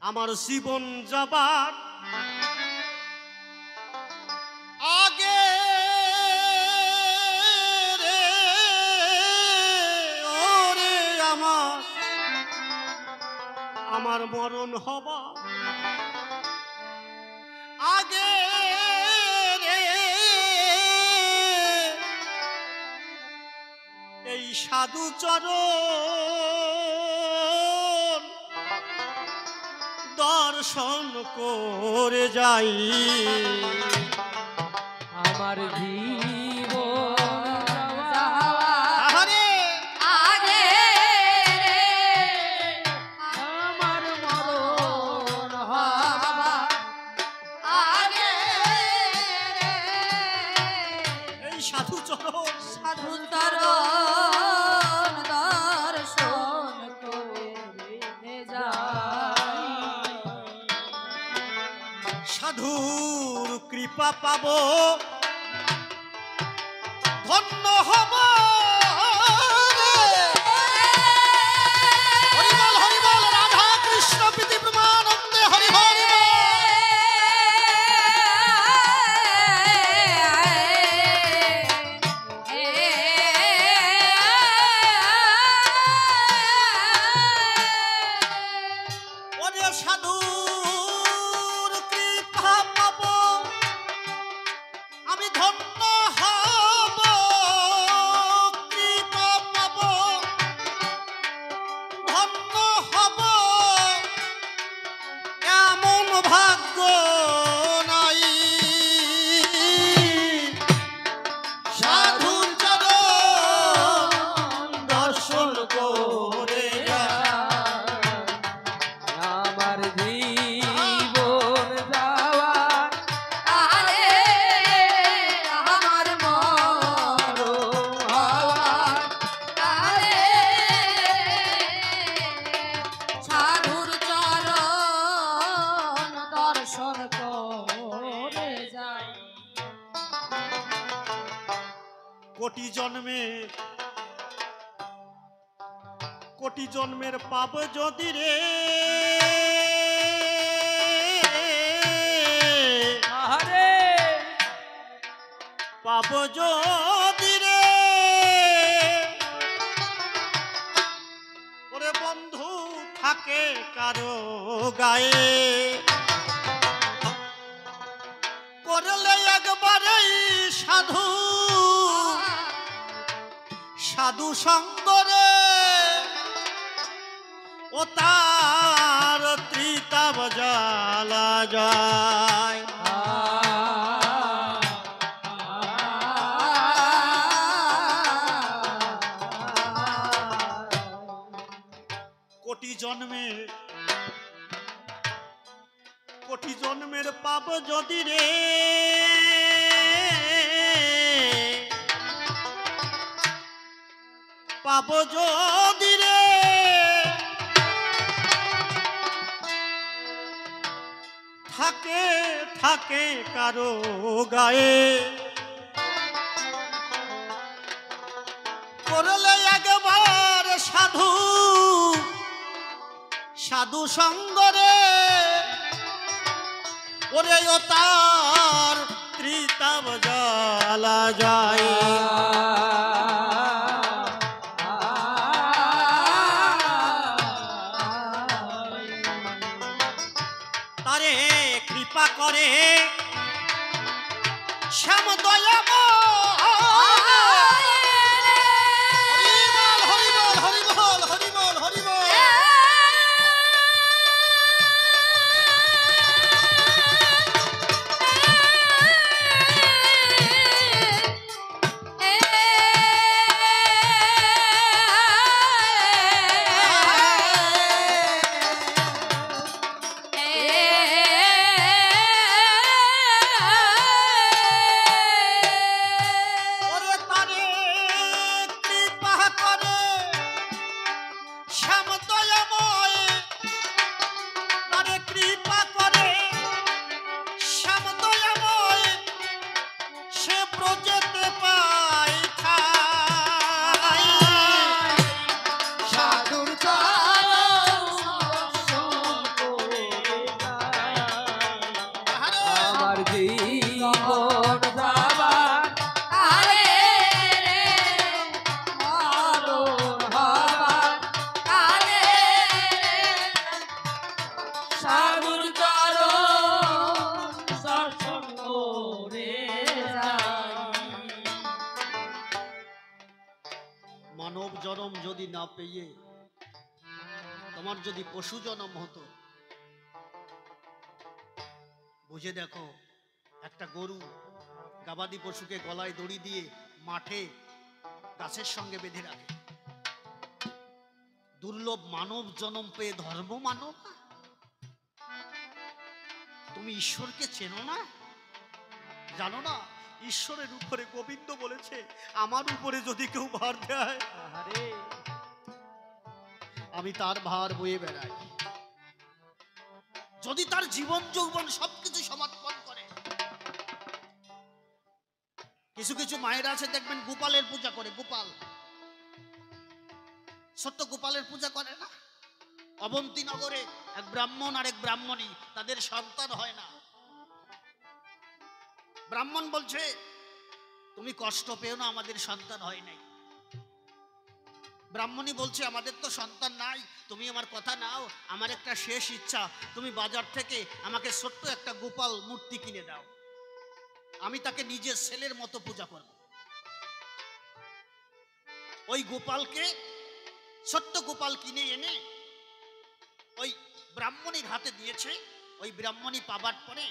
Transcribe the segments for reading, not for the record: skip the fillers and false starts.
আমার জীবন যাবার আগে রে ওরে আমার মরণ হবা আগে রে এই সাধু চরণ দর্শন করে যাই আমার জীবন আরে আগে রে আমার মরণ হবা আগে রে এই সাধু চরণ সাধু চরণ দর্শন করে যাই সাধুর কৃপা পাবো ধন্য হব হরিবল হরিবল রাধা কৃষ্ণ প্রীতি প্রমানন্দে হরি হরি ওরে সাধুর কৃপা পাবো আমি ধন্য হব কৃপা পাবো ধন্য হব এমন ভাগ্য নাই সাধুর চরণ দর্শন করে আমার জীবন যাওয়ার আরে আমার মরণ হওয়ার আরে সাধুর চরণ দর্শন করে যাই কোটি জন্মের পাপ যদি রে আরে পাপ যদি রে ওরে বন্ধু থাকে কারো গায়ে করলে একবারেই সাধু সাধু সঙ্গরে ও তার ত্রিতাব জ্বালা যায় কোটি জন্মের পাপ যদি রে পাপ যদি রে থাকে থাকে কারো গায়ে করলে একবার সাধু সাধু সঙ্গরে ওরে ও তার ত্রিতাব জ্বালা যায় তারে কৃপা করে শ্যাম দয়াময় মানব জনম যদি না পেয়ে তোমার যদি পশু জনম হতো, বুঝে দেখো, একটা গরু গাবাদি পশুকে গলায় দড়ি দিয়ে মাঠে গাছের সঙ্গে বেঁধে রাখে। দুর্লভ মানব জনম পেয়ে ধর্ম মানব না? তুমি ঈশ্বরকে চেনো না? জানো না ঈশ্বরের উপরে গোবিন্দ বলেছে, আমার উপরে যদি কেউ ভার দেয় আহারে আমি তার ভার বয়ে বেড়াই। যদি তার জীবন যৌবন সবকিছু সমর্পণ করে। কিছু কিছু মায়েরা আছে দেখবেন গোপালের পূজা করে, গোপাল, ছোট্ট গোপালের পূজা করে না? অবন্তীনগরে এক ব্রাহ্মণ আর এক ব্রাহ্মণী, তাদের সন্তান হয় না। ব্রাহ্মণ বলছে তুমি কষ্ট পেও না, আমাদের সন্তান হয় নাই। ব্রাহ্মণী বলছে আমাদের তো সন্তান নাই, তুমি আমার কথা নাও, আমার একটা শেষ ইচ্ছা, তুমি বাজার থেকে আমাকে ছোট্ট একটা গোপাল মূর্তি কিনে দাও, আমি তাকে নিজের ছেলের মতো পূজা করব। ওই গোপালকে, ছোট্ট গোপাল কিনে এনে ওই ব্রাহ্মণীর হাতে দিয়েছে। ওই ব্রাহ্মণী পাবার পরে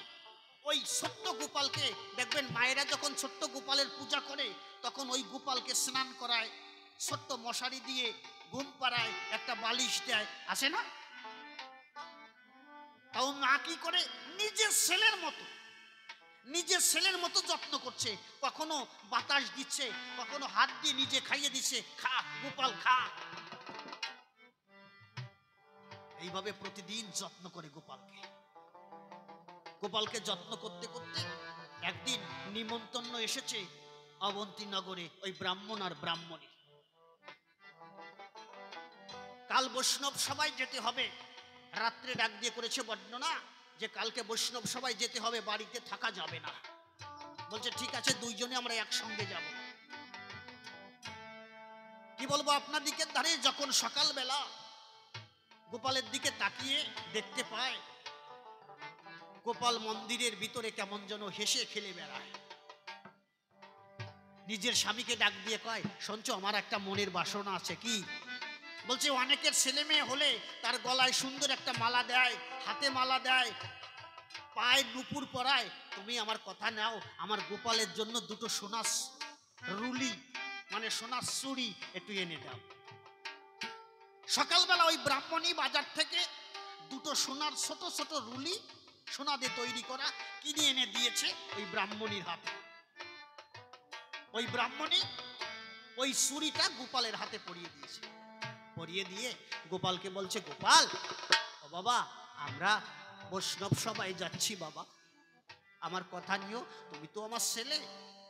ওই ছোট্ট গোপালকে দেখবেন, মায়েরা যখন ছোট্ট গোপালের পূজা করে তখন ওই গোপালকে স্নান করায়, ছোট্ট মশারি দিয়ে ঘুম পাড়ায়, একটা বালিশ দেয়, আছে না? তাও মা কি করে, নিজের ছেলের মতো, নিজের ছেলের মতো যত্ন করছে। কখনো বাতাস দিচ্ছে, কখনো হাত দিয়ে নিজে খাইয়ে দিচ্ছে, খা গোপাল খা। এইভাবে প্রতিদিন যত্ন করে গোপালকে। গোপালকে যত্ন করতে করতে একদিন নিমন্ত্রণ এসেছে অবন্তীনগরে ওই ব্রাহ্মণ আর ব্রাহ্মণী। কাল বৈষ্ণব সবাই যেতে হবে, রাত্রে ডাক দিয়ে করেছে বর্ণনা যে কালকে বৈষ্ণব সবাই যেতে হবে, বাড়িতে থাকা যাবে না। বলছে ঠিক আছে, দুইজনে আমরা একসঙ্গে যাব। কি বলবো, আপনার দিকের ধারে যখন সকালবেলা গোপালের দিকে তাকিয়ে দেখতে পায় গোপাল মন্দিরের ভিতরে কেমন যেন হেসে খেলে বেড়ায়। নিজের স্বামীকে ডাক দিয়ে কয়, শুনছো আমার একটা মনের বাসনা আছে। কি? বলছে অনেকের ছেলে মেয়ে হলে তার গলায় সুন্দর একটা মালা দেয়, হাতে মালা দেয়, পায়ে নুপুর পরায়, তুমি আমার কথা নাও, আমার গোপালের জন্য দুটো সোনার রুলি মানে সোনার চুড়ি একটু এনে দাও। সকালবেলা ওই ব্রাহ্মণী বাজার থেকে দুটো সোনার ছোট ছোট রুলি, সোনা দিয়ে তৈরি করা, কিনে এনে দিয়েছে ওই ব্রাহ্মণীর হাতে। ওই ব্রাহ্মণী ওই চুড়িটা গোপালের হাতে পরিয়ে দিয়েছে। পরিয়ে দিয়ে গোপালকে বলছে, গোপাল ও বাবা, আমরা বৈষ্ণব সবাই যাচ্ছি বাবা, আমার কথা নিও, তুমি তো আমার ছেলে,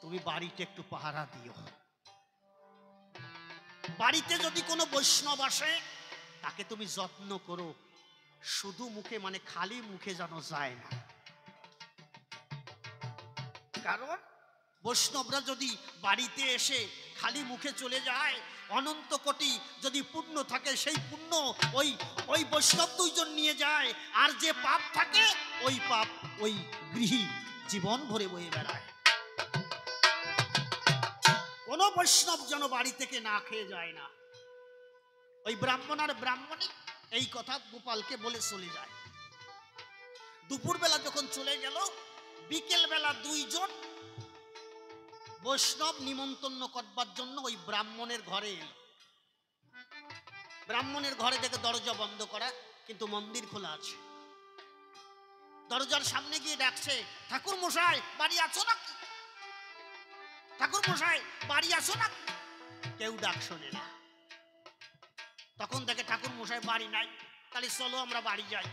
তুমি বাড়িতে একটু পাহারা দিও। বাড়িতে যদি কোনো বৈষ্ণব আসে তাকে তুমি যত্ন করো, শুধু মুখে মানে খালি মুখে যেন যায় না। কারণ বৈষ্ণবরা যদি বাড়িতে এসে খালি মুখে চলে যায়, অনন্ত কোটি যদি পুণ্য থাকে সেই পুণ্য ওই ওই বৈষ্ণব দুইজন নিয়ে যায়, আর যে পাপ থাকে ওই পাপ ওই গৃহী জীবন ভরে বয়ে বেড়ায়। কোন বৈষ্ণব যেন বাড়ি থেকে না খেয়ে যায় না। ওই ব্রাহ্মণ আর ব্রাহ্মণী এই কথা গোপালকে বলে চলে যায়। দুপুরবেলা যখন চলে গেল, বিকেল বেলা দুইজন বৈষ্ণব নিমন্ত্রণ করবার জন্য ওই ব্রাহ্মণের ঘরে এলো। ব্রাহ্মণের ঘরে দেখে দরজা বন্ধ করা, কিন্তু মন্দির খোলা আছে। দরজার সামনে গিয়ে ডাকছে, ঠাকুর মশাই বাড়ি আছো নাকি? ঠাকুর মশাই বাড়ি আছো না? কেউ ডাক শোনে না। তখন দেখে ঠাকুর মশাই বাড়ি নাই, তাহলে চলো আমরা বাড়ি যাই।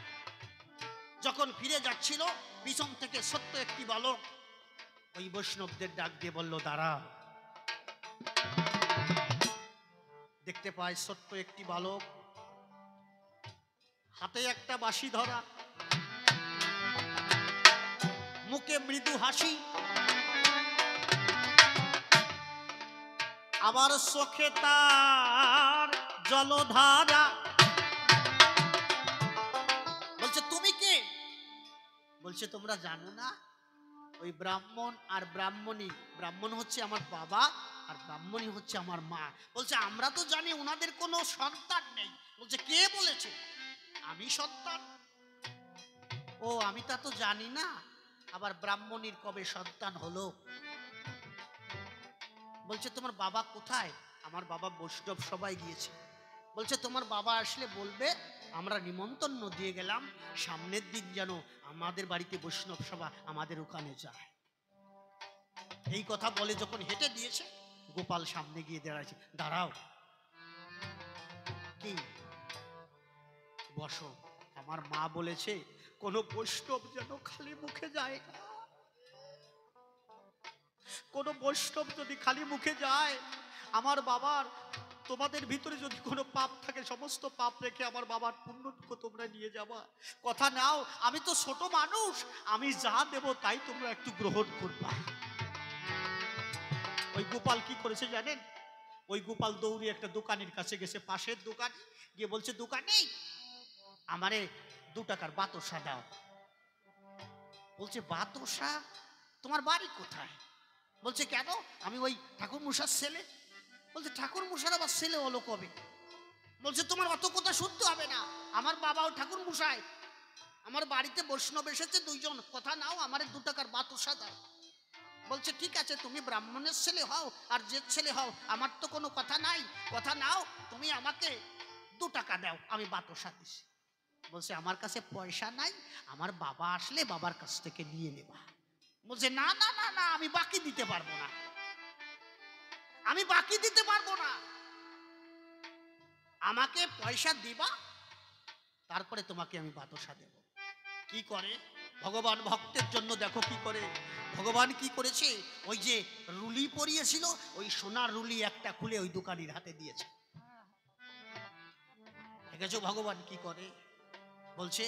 যখন ফিরে যাচ্ছিল, পিছন থেকে ছোট্ট একটি বালক ওই বৈষ্ণবদের ডাক দিয়ে বলল, দাঁড়া। দেখতে পায় ছোট্ট একটি বালক, হাতে একটা বাঁশি ধরা, মুখে মৃদু হাসি, আবার চোখে তার জলধারা। বলছে তুমি কে? বলছে তোমরা জানো না ওই ব্রাহ্মণ আর ব্রাহ্মণী, ব্রাহ্মণ হচ্ছে আমার বাবা আর ব্রাহ্মণী হচ্ছে আমার মা। বলছে আমরা তো জানি ওনাদের কোনো সন্তান নেই। বলছে কে বলেছে আমি সন্তান? ও আমি তা তো জানি না। আবার ব্রাহ্মণীর কবে সন্তান হলো? বলছে তোমার বাবা কোথায়? আমার বাবা বৈষ্ণব সবাই গিয়েছে। বলছে তোমার বাবা আসলে বলবে আমরা নিমন্ত্রণ দিয়ে গেলাম, সামনের দিন যেন আমাদের বাড়িতে বৈষ্ণব সভা আমাদের ওখানে যায়। এই কথা বলে যখন হেঁটে দিয়েছে, গোপাল সামনে গিয়ে দাঁড়াচ্ছে। দাঁড়াও, কি বসো। আমার মা বলেছে কোনো বৈষ্ণব যেন খালি মুখে যায় না। কোনো বৈষ্ণব যদি খালি মুখে যায়, আমার বাবার তোমাদের ভিতরে যদি কোনো পাপ থাকে সমস্ত পাপ রেখে আমার বাবার পুণ্যটুকু তোমরা নিয়ে যাবা। কথা নাও, আমি তো ছোট মানুষ, আমি যা দেব তাই তোমরা একটু গ্রহণ করবা। ওই গোপাল কি করেছে জানেন? ওই গোপাল দৌড়ে একটা দোকানের কাছে গেছে, পাশের দোকান গিয়ে বলছে দোকানে আমারে 2 টাকার বাতাসা দাও। বলছে বাতাসা? তোমার বাড়ি কোথায়? বলছে কেন? আমি ওই ঠাকুর মশার ছেলে। বলছে ঠাকুর মশার আবার ছেলে হলো কবে? বলছে তোমার অত কথা শুনতে হবে না, আমার বাবাও ঠাকুর মশাই, আমার বাড়িতে বৈষ্ণব এসেছে 2 জন, কথা নাও আমারে 2 টাকার বাতাসা দাও। বলছে ঠিক আছে, তুমি ব্রাহ্মণের ছেলে হও আর যে ছেলে হও, আমার তো কোনো কথা নাই, কথা নাও, তুমি আমাকে 2 টাকা দাও, আমি বাতাসা দিছি। বলছে আমার কাছে পয়সা নাই, আমার বাবা আসলে বাবার কাছ থেকে নিয়ে নেবা। বলছে না না না না, আমি বাকি দিতে পারবো না, আমি বাকি দিতে পারবো না, আমাকে পয়সা দিবা তারপরে তোমাকে আমি বাতাসা দেব। কি করে ভগবান ভক্তের জন্য, দেখো কি করে ভগবান কি করেছে। ওই যে রুলি পরিয়েছিল, ওই সোনার রুলি একটা খুলে ওই দোকানির হাতে দিয়েছে। দেখেছো ভগবান কি করে? বলছে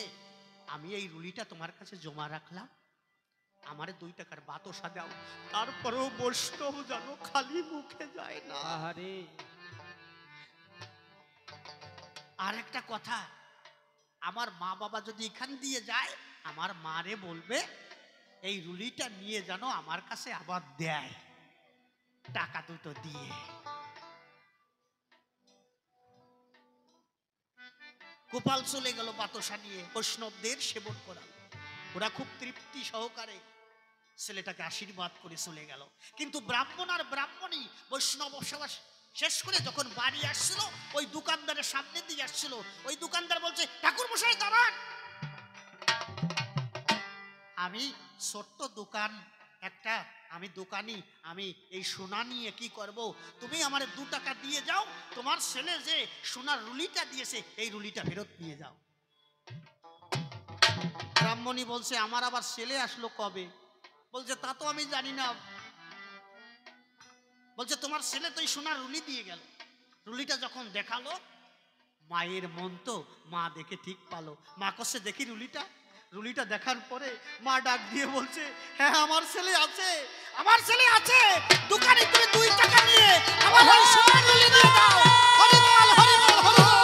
আমি এই রুলিটা তোমার কাছে জমা রাখলাম, আমারে 2 টাকার বাতাসা দাও, তারপরেও বৈষ্ণব যেন খালি মুখে যায় না। আহারে আর একটা কথা, আমার মা বাবা যদি এখান দিয়ে যায়, আমার মারে বলবে এই রুলিটা নিয়ে যেন আমার কাছে আবার দেয়, টাকা 2 দিয়ে। গোপাল চলে গেল বাতাসা নিয়ে, বৈষ্ণবদের সেবন করাল। ওরা খুব তৃপ্তি সহকারে ছেলেটাকে আশীর্বাদ করে চলে গেল। কিন্তু ব্রাহ্মণ আর ব্রাহ্মণী বৈষ্ণব সভা শেষ করে যখন বাড়ি আসছিল, ওই দোকানদারের সামনে দিয়ে আসছিল। ওই দোকানদার বলছে ঠাকুর মশাই দাঁড়ান, আমি ছোট্ট দোকান একটা, আমি দোকানি, আমি এই সোনা নিয়ে কি করব, তুমি আমার 2 টাকা দিয়ে যাও, তোমার ছেলে যে সোনার রুলিটা দিয়েছে এই রুলিটা ফেরত নিয়ে যাও। ব্রাহ্মণী বলছে আমার আবার ছেলে আসলো কবে? বলছে তা তো আমি জানি না। বলছে তোমার ছেলে তো এই সোনার রুলি দিয়ে গেল। রুলিটা যখন দেখালো, মায়ের মন তো, মা দেখে ঠিক পালো। মা কাছে দেখি রুলিটা, রুলিটা দেখার পরে মা ডাক দিয়ে বলছে হ্যাঁ আমার ছেলে আছে, আমার ছেলে আছে, দোকানে তুমি 2 টাকা নিয়ে আমার ওই সোনার রুলি দিয়ে দাও। হরি বল হরি বল হরি বল।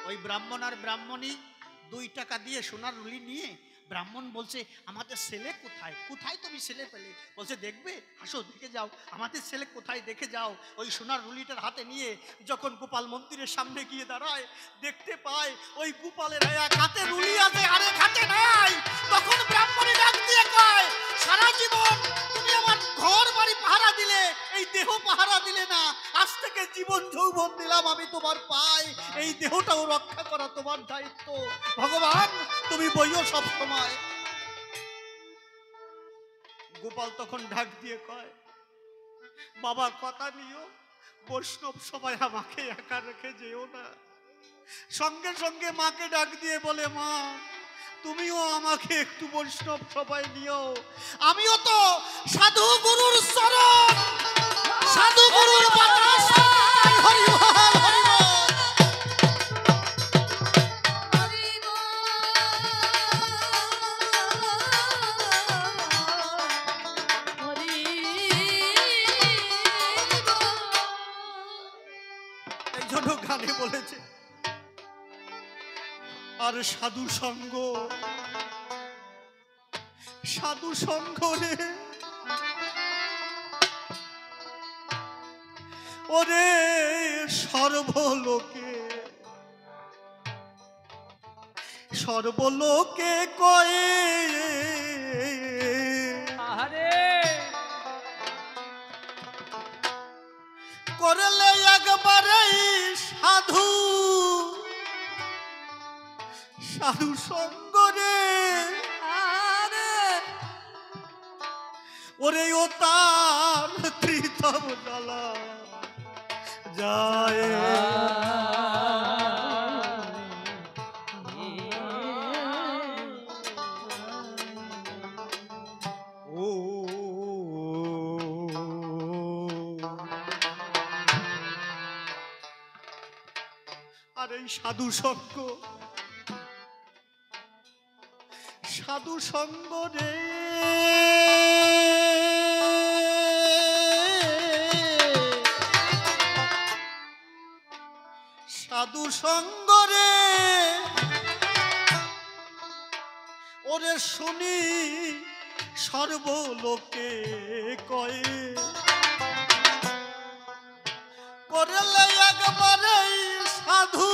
ওই ব্রাহ্মণ আর ব্রাহ্মণী 2 টাকা দিয়ে সোনার রুলি নিয়ে, ব্রাহ্মণ বলছে আমাদের ছেলে কোথায়, কোথায় তুমি ছেলে পেলে? বলছে দেখবে, আসো দেখে যাও আমাদের ছেলে কোথায়, দেখে যাও। ওই সোনার রুলিটার হাতে নিয়ে যখন গোপাল মন্দিরের সামনে গিয়ে দাঁড়ায়, দেখতে পায় ওই গোপালের এক হাতে রুলি আছে আর এক হাতে নাই। তখন ব্রাহ্মণী ডাক দিয়ে কয় সারা জীবন তুমি আমার ঘর বাড়ি পাহারা দিলে, এই দেহ পাহারা দিলে না, আজ থেকে জীবন যৌবন দিলাম আমি তোমার পাই, এই দেহটাও রক্ষা করা তোমার দায়িত্ব। ভগবান তুমি বইও সব সময়। গোপাল তখন ডাক দিয়ে কয় বাবা কথা নিও, বৈষ্ণব সবাই আমাকে একা রেখে যেও না। সঙ্গে সঙ্গে মাকে ডাক দিয়ে বলে মা তুমিও আমাকে একটু বৈষ্ণব সবাই নিও, আমিও তো সাধু গুরুর চরণ, সাধু গুরুর বাতাস হরি বল হরি বল। গানে বলেছে, আর সাধু সঙ্গ, সাধু সঙ্গ রে ওরে সর্বলোকে, সর্বলোকে কয়ে আহারে করলে একবারে সাধু, সাধু সঙ্গ রে ওরে ও তার প্রীতম জ্বালা যায়। ও আর এই সাধু সঙ্গ, সাধু সঙ্গ রে সাধু সঙ্গ রে ওরে শুনি সর্বলোকে কয়ে করলে একবারে সাধু,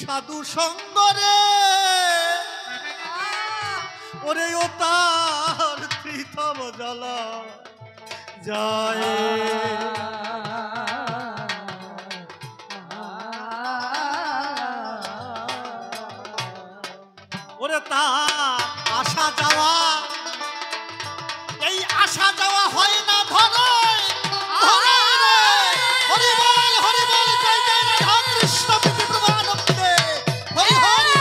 সাধু সঙ্গ রে ওরে ও তার প্রীতম জ্বালা যায়। ওরে তার আসা যাওয়া, এই আসা যাওয়া হয় না ধরে, হরি বল হরি বল জয় জয় রাধা কৃষ্ণ প্রীতি প্রভানন্দে হরি হরি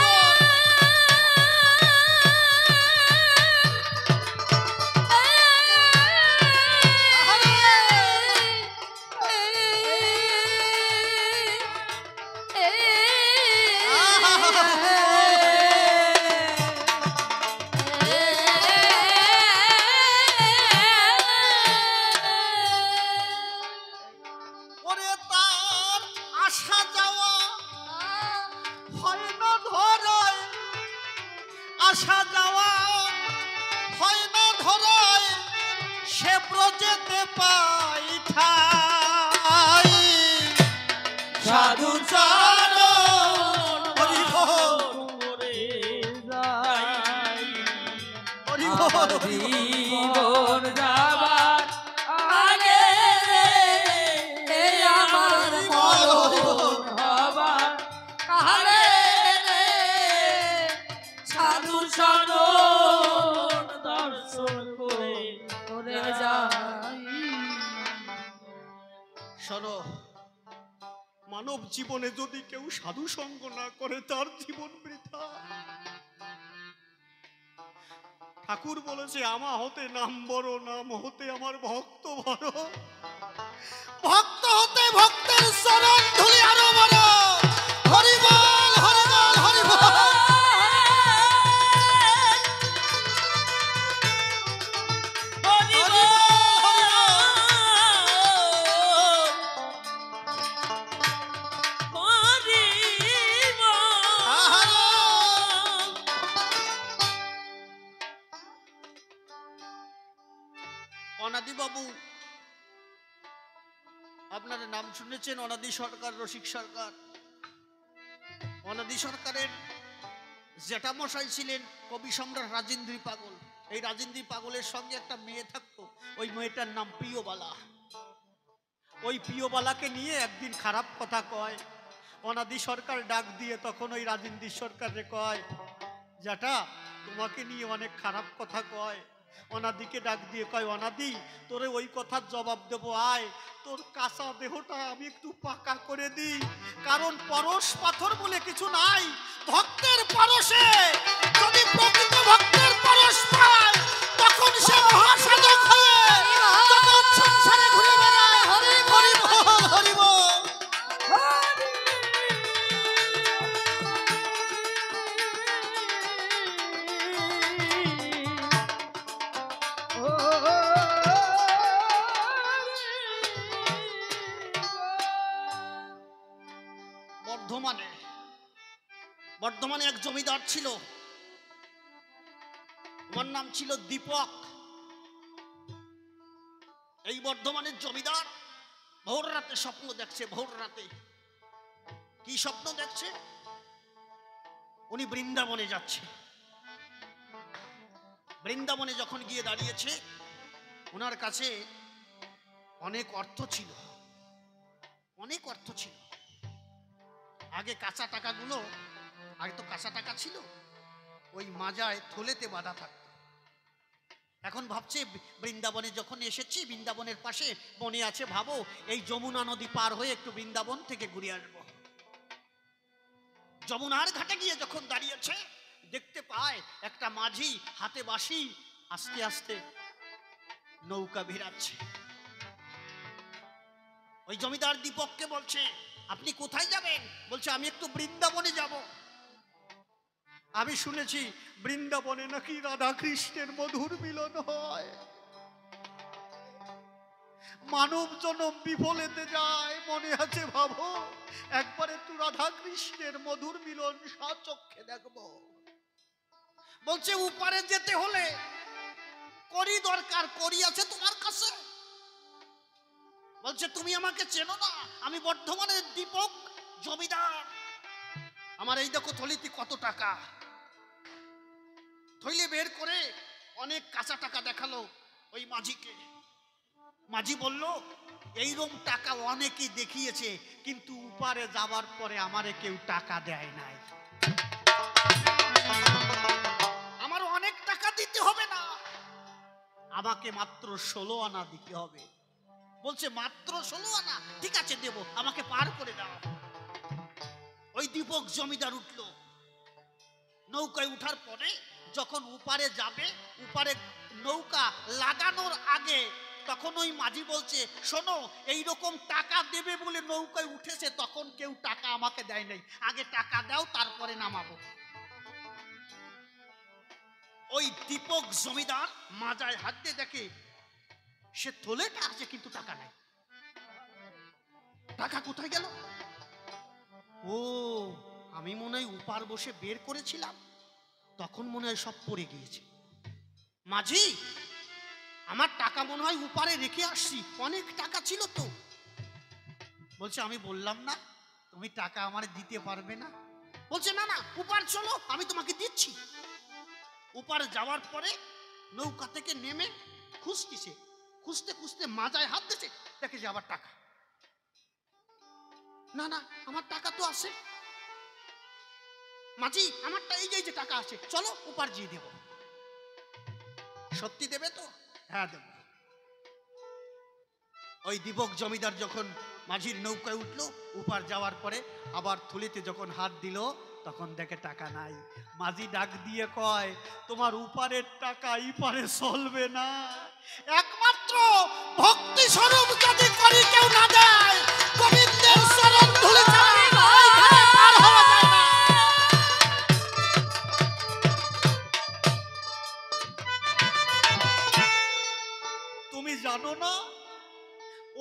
ওরে তার আসা যাওয়া হয় না ধরে, আসা যাওয়া হয় না ধরে, সে ব্রজেতে পাই ঠাই সাধু চরণ হরি বল করে যাই হরি আমার বল জীবন যাবার আগে রে আমার মরণ হবার কালে রে সাধু শরণ দর্শন করে করে যাই। শোনো, মানব জীবনে যদি কেউ সাধু সঙ্গ না করে তার জীবন বৃথা। ঠাকুর বলেছে, আমা হতে নাম বড়, নাম হতে আমার ভক্ত বড়, ভক্ত হতে ভক্তের চরণ ধুলি আরো বড়। হরি বল হরি বল হরি বল। অনাদি বাবু, আপনারা নাম শুনেছেন, অনাদি সরকার, রসিক সরকার। অনাদি সরকারের জেঠামশাই ছিলেন কবি সম্রাট রাজেন্দ্রী পাগল। এই রাজেন্দ্রী পাগলের সঙ্গে একটা মেয়ে থাকতো, ওই মেয়েটার নাম প্রিয়বালা। ওই প্রিয়বালাকে নিয়ে একদিন খারাপ কথা কয় অনাদি সরকার, ডাক দিয়ে তখন ওই রাজেন্দ্রী সরকারে কয়, জ্যাঠা তোমাকে নিয়ে অনেক খারাপ কথা কয়। অনাদিকে ডাক দিয়ে কয়, অনাদি তোরে ওই কথার জবাব দেবো, আয় তোর কাঁচা দেহটা আমি একটু পাকা করে দিই, কারণ পরশ পাথর বলে কিছু নাই। ভক্তের পরশে যদি প্রকৃত ভক্তের পরশ পায়, তখন সে মহাসাধক হয়ে জগৎ সংসারে ঘুরে বেড়ায়। হরি বল হরি বল। বর্ধমানে এক জমিদার ছিল, ওর নাম ছিল দীপক। এই বর্ধমানের জমিদার ভোর রাতে স্বপ্ন দেখছে। ভোর রাতে কি স্বপ্ন দেখছে? উনি বৃন্দাবনে যাচ্ছে। বৃন্দাবনে যখন গিয়ে দাঁড়িয়েছে, ওনার কাছে অনেক অর্থ ছিল, অনেক অর্থ ছিল। আগে কাঁচা টাকাগুলো, আগে তো কাঁচা টাকা ছিল, ওই মাজায় থলেতে বাঁধা থাকতো। এখন ভাবছে বৃন্দাবনে যখন এসেছি, বৃন্দাবনের পাশে বনে আছে, ভাবো এই যমুনা নদী পার হয়ে একটু বৃন্দাবন থেকে ঘুরে আসবো। যমুনার ঘাটে গিয়ে যখন দাঁড়িয়েছে, দেখতে পায় একটা মাঝি হাতে বাঁশি আস্তে আস্তে নৌকা ভিড়াচ্ছে। ওই জমিদার দীপককে বলছে, আপনি কোথায় যাবেন? বলছে, আমি একটু বৃন্দাবনে যাব। আমি শুনেছি বৃন্দাবনে নাকি রাধা কৃষ্ণের মধুর মিলন হয়, মানব জনম বিফলেতে যায়, মনে আছে ভাবো, একবার একটু রাধা কৃষ্ণের মধুর মিলন সচক্ষে দেখবো। বলছে, উপারে যেতে হলে করি দরকার, করি আছে তোমার কাছে? বলছে, তুমি আমাকে চেনো না, আমি বর্ধমানের দীপক জমিদার। আমার এই দেখো থলিতে কত টাকা। থইলে বের করে অনেক কাঁচা টাকা দেখালো ওই মাঝিকে। মাঝি বলল, এইরকম টাকা অনেকেই দেখিয়েছে, কিন্তু উপারে যাবার পরে আমারে কেউ টাকা দেয় নাই। আমার অনেক টাকা দিতে হবে না, আমাকে মাত্র 16 আনা দিতে হবে। বলছে, মাত্র 16 আনা? ঠিক আছে দেব, আমাকে পার করে দাও। ওই দীপক জমিদার উঠল। নৌকায় উঠার পরে যখন উপারে যাবে, উপারে নৌকা লাগানোর আগে তখন ওই মাঝি বলছে, শোনো, এইরকম টাকা দেবে বলে নৌকায় উঠেছে, তখন কেউ টাকা আমাকে দেয় নাই, আগে টাকা দাও তারপরে নামাবো। ওই দীপক জমিদার মাজায় হাত দিয়ে দেখে সে থলেটা আছে কিন্তু টাকা নাই। টাকা কোথায় গেল? ও, আমি মনে হয় উপার বসে বের করেছিলাম, তখন মনে হয় সব পড়ে গিয়েছে। মাঝি, আমার টাকা মনে হয় উপারে রেখে আসছি, অনেক টাকা ছিল তো। বলছে, আমি বললাম না তুমি টাকা আমার দিতে পারবে না? বলছে, না না, উপার চলো, আমি তোমাকে দিচ্ছি। উপারে যাওয়ার পরে নৌকা থেকে নেমে খুঁজতেছে, খুঁজতে খুঁজতে মাজায় হাত দিয়েছে, দেখে যে আবার টাকা। না না, আমার টাকা তো আছে। মাঝি, আমারটা এই যে টাকা আছে, চলো উপার দিয়ে দেব। সত্যি দেবে তো? হ্যাঁ দেব। ওই দীপক জমিদার যখন মাঝির নৌকায় উঠলো, উপার যাওয়ার পরে আবার থলিতে যখন হাত দিল, তখন দেখে টাকা নাই। মাঝি ডাক দিয়ে কয়, তোমার উপারের টাকা ইপারে চলবে না, একমাত্র ভক্তি স্বরূপ যদি করি কেউ না দেয়, গোবিন্দের চরণ ধুলি ছাড়া ওইখানে পার হওয়া যায় না। তুমি জানো না,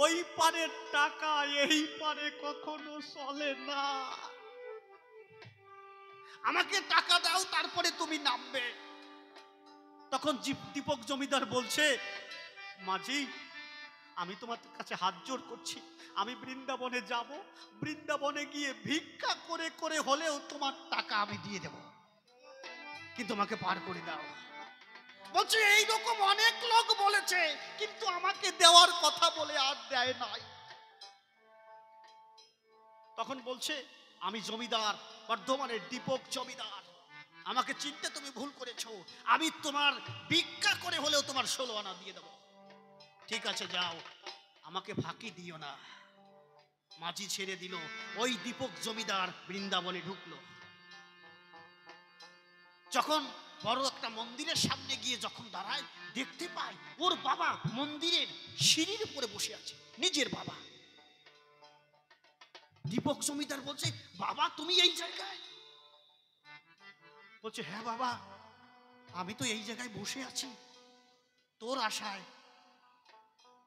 ওই পারের টাকা এই পারে কখনো চলে না। আমাকে টাকা দাও, তারপরে তুমি নামবে। তখন দীপক জমিদার বলছে, মাঝি, আমি তোমার কাছে হাত জোর করছি, আমি বৃন্দাবনে যাব, বৃন্দাবনে গিয়ে ভিক্ষা করে করে হলেও তোমার টাকা আমি দিয়ে দেব, কিন্তু আমাকে পার করে দাও। বলছে, এইরকম অনেক লোক বলেছে, কিন্তু আমাকে দেওয়ার কথা বলে আর দেয় নাই। তখন বলছে, আমি জমিদার, বর্ধমানের দীপক জমিদার, আমাকে চিনতে তুমি ভুল করেছো, আমি তোমার ভিক্ষা করে হলেও তোমার 16 আনা দিয়ে দেব। ঠিক আছে যাও, আমাকে ফাঁকি দিও না। মাঝি ছেড়ে দিল। ওই দীপক জমিদার বৃন্দাবনে ঢুকলো। যখন বড় একটা মন্দিরের সামনে গিয়ে যখন দাঁড়ায়, দেখতে পায় ওর বাবা মন্দিরের সিঁড়ির উপরে বসে আছে, নিজের বাবা। দীপক জমিদার বলছে, বাবা তুমি এই জায়গায়? বলছে, হ্যাঁ বাবা, আমি তো এই জায়গায় বসে আছি তোর আশায়।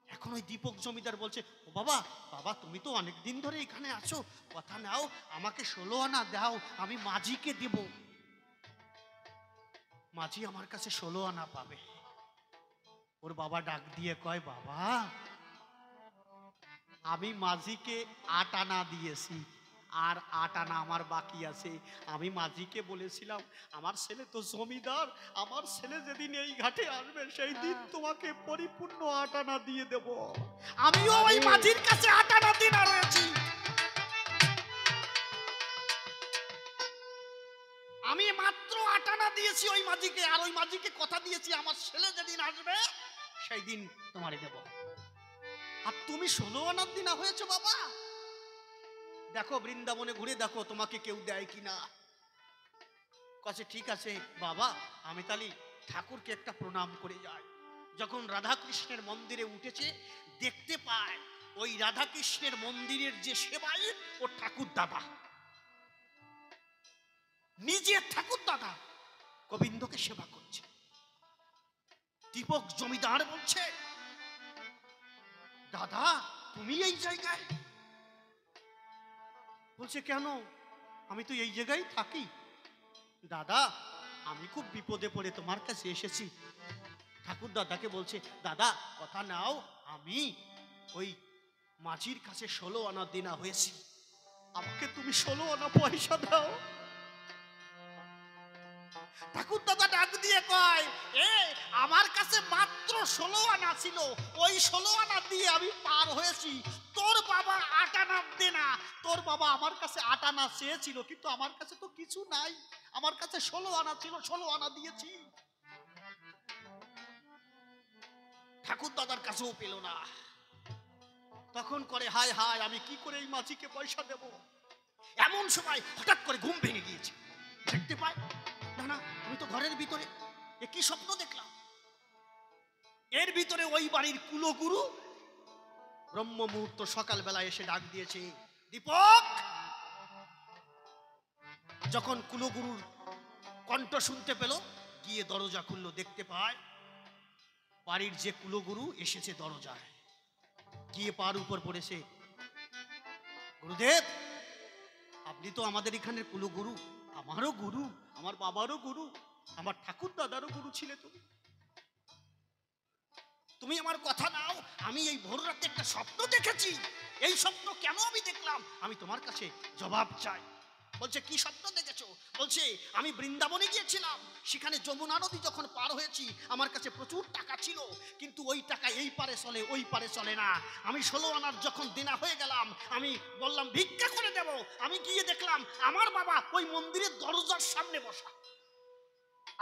এখন ওই দীপক জমিদার বলছে, ও বাবা, বাবা তুমি তো অনেক দিন ধরে এখানে আছো, কথা নাও, আমাকে 16 আনা দাও, আমি মাঝিকে দেব। মাঝি আমার কাছে 16 আনা পাবে। ওর বাবা ডাক দিয়ে কয়, বাবা আমি মাঝিকে 8 আনা দিয়েছি, আর 8 আনা আমার বাকি আছে। আমি মাঝিকে বলেছিলাম, আমার ছেলে তো জমিদার, আমার ছেলে যেদিন এই ঘাটে আসবে সেই দিন তোমাকে পরিপূর্ণ 8 আনা দিয়ে দেব। আমিও ওই মাঝির কাছে 8 আনা দিনা রয়েছি। আমি মাত্র 8 আনা দিয়েছি ওই মাঝিকে, আর ওই মাঝিকে কথা দিয়েছি আমার ছেলে যেদিন আসবে সেই দিন তোমারে দেব। আর তুমি 16 আনার দিনা হয়েছে বাবা। দেখো বৃন্দাবনে ঘুরে দেখো তোমাকে কেউ দেয় কিনা। কাছে ঠিক আছে বাবা, আমি তাহলে ঠাকুরকে একটা প্রণাম করে যাই। যখন রাধা কৃষ্ণের মন্দিরে উঠেছে, দেখতে পায় ওই রাধা কৃষ্ণের মন্দিরের যে সেবাই ও ঠাকুর দাদা, নিজের ঠাকুর দাদা গোবিন্দকে সেবা করছে। দীপক জমিদার বলছে, দাদা তুমি এই জায়গায়? বলছে কেন, আমি তো এই জায়গায় থাকি। দাদা আমি খুব বিপদে পড়ে তোমার কাছে এসেছি। ঠাকুর দাদাকে বলছে, দাদা কথা নাও, আমি ওই মাঝির কাছে 16 আনা দেনা হয়েছি, আমাকে তুমি 16 আনা পয়সা দাও। ঠাকুর দাদা ডাক দিয়ে কয়, এ আমার কাছে মাত্র 16 আনা ছিল, ওই 16 আনা দিয়ে আমি পার হয়েছি। তোর বাবা 8 আনা দেনা, তোর বাবা আমার কাছে 8 আনা চেয়েছিল, কিন্তু আমার কাছে তো কিছু নাই, আমার কাছে 16 আনা ছিল, 16 আনা দিয়েছি। ঠাকুর দাদার কাছেও পেল না। তখন করে, হায় হায় আমি কি করে এই মাঝিকে পয়সা দেব। এমন সময় হঠাৎ করে ঘুম ভেঙে গিয়েছে, দেখতে পায় না না আমি তো ঘরের ভিতরে, এ কি স্বপ্ন দেখলাম। এর ভিতরে ওই বাড়ির কুলগুরু ব্রহ্ম মুহূর্ত সকালবেলা এসে ডাক দিয়েছে, দীপক। যখন কুলগুরুর কণ্ঠ শুনতে পেল, গিয়ে দরজা খুললো, দেখতে পায় বাড়ির যে কুলগুরু এসেছে দরজায়, গিয়ে পার উপর পড়েছে, গুরুদেব আপনি তো আমাদের এখানের কুলগুরু, আমারও গুরু, আমার বাবারও গুরু, আমার ঠাকুর দাদারও গুরু ছিলে তুমি। তুমি আমার কথা নাও, আমি এই ভোর রাতে একটা স্বপ্ন দেখেছি, এই স্বপ্ন কেন আমি দেখলাম আমি তোমার কাছে জবাব চাই। বলছে কি স্বপ্ন দেখেছো? বলছে আমি বৃন্দাবনে গিয়েছিলাম, সেখানে যমুনা নদী যখন পার হয়েছি আমার কাছে প্রচুর টাকা ছিল, কিন্তু ওই টাকা এই পারে চলে ওই পারে চলে না। আমি 16 আনার যখন দেনা হয়ে গেলাম, আমি বললাম ভিক্ষা করে দেব, আমি গিয়ে দেখলাম আমার বাবা ওই মন্দিরের দরজার সামনে বসা।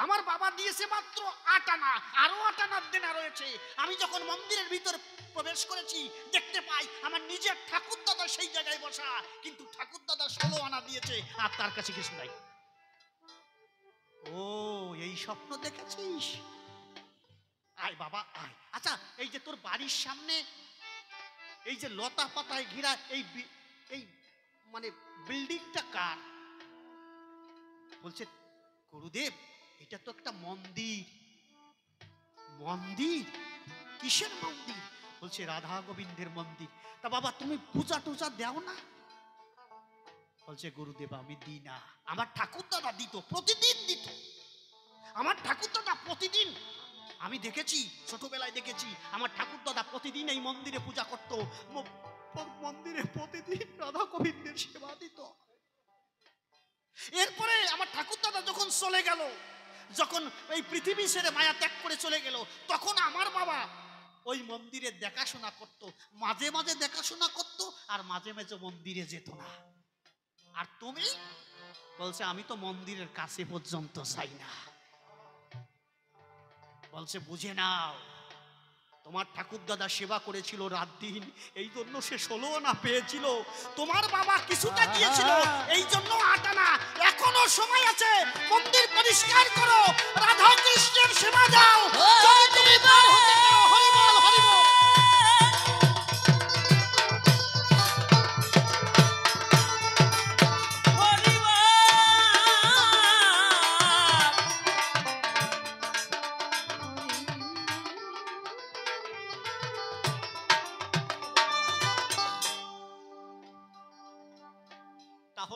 আমার বাবা দিয়েছে মাত্র 8 আনা, আরো 8 আনার দেনা রয়েছে। আমি যখন মন্দিরের ভিতর প্রবেশ করেছি, দেখতে পাই আমার নিজের ঠাকুর দাদা সেই জায়গায় বসা, কিন্তু ঠাকুর দাদা 16 আনা দিয়েছে আর তার কাছে কিছু নাই। ও এই স্বপ্ন দেখেছিস? আয় বাবা আয়। আচ্ছা এই যে তোর বাড়ির সামনে এই যে লতা পাতায় ঘেরা এই মানে বিল্ডিংটা কার? বলছে গুরুদেব এটা তো একটা মন্দির। মন্দির? কিসের মন্দির? বলছে রাধা গোবিন্দের মন্দির। তা বাবা তুমি পূজা টুজা দাও না? বলছে গুরুদেব আমি দিই না, আমার ঠাকুর দাদা দিত, প্রতিদিন দিত। আমার ঠাকুর দাদা প্রতিদিন, আমি দেখেছি ছোটবেলায় দেখেছি আমার ঠাকুর দাদা প্রতিদিন এই মন্দিরে পূজা করত, মন্দিরে প্রতিদিন রাধা গোবিন্দের সেবা দিত। এরপরে আমার ঠাকুর দাদা যখন চলে গেল, যখন এই পৃথিবী ছেড়ে মায়া ত্যাগ করে চলে গেল, তখন আমার বাবা ওই মন্দিরে দেখাশোনা করত, মাঝে মাঝে দেখাশোনা করত আর মাঝে মাঝে মন্দিরে যেত না। আর তুমি? বলছে আমি তো মন্দিরের কাছে পর্যন্ত চাই না। বলছে বুঝে নাও, তোমার ঠাকুর দাদা সেবা করেছিল রাত দিন, এই জন্য সে 16 আনা পেয়েছিল। তোমার বাবা কিছুটা দিয়েছিল, এই জন্য 8 আনা। এখনো সময় আছে, মন্দির পরিষ্কার করো, রাধা কৃষ্ণের সেবা দাও, যদি তুমি পার হতে চাও। হরি বল হরি বল।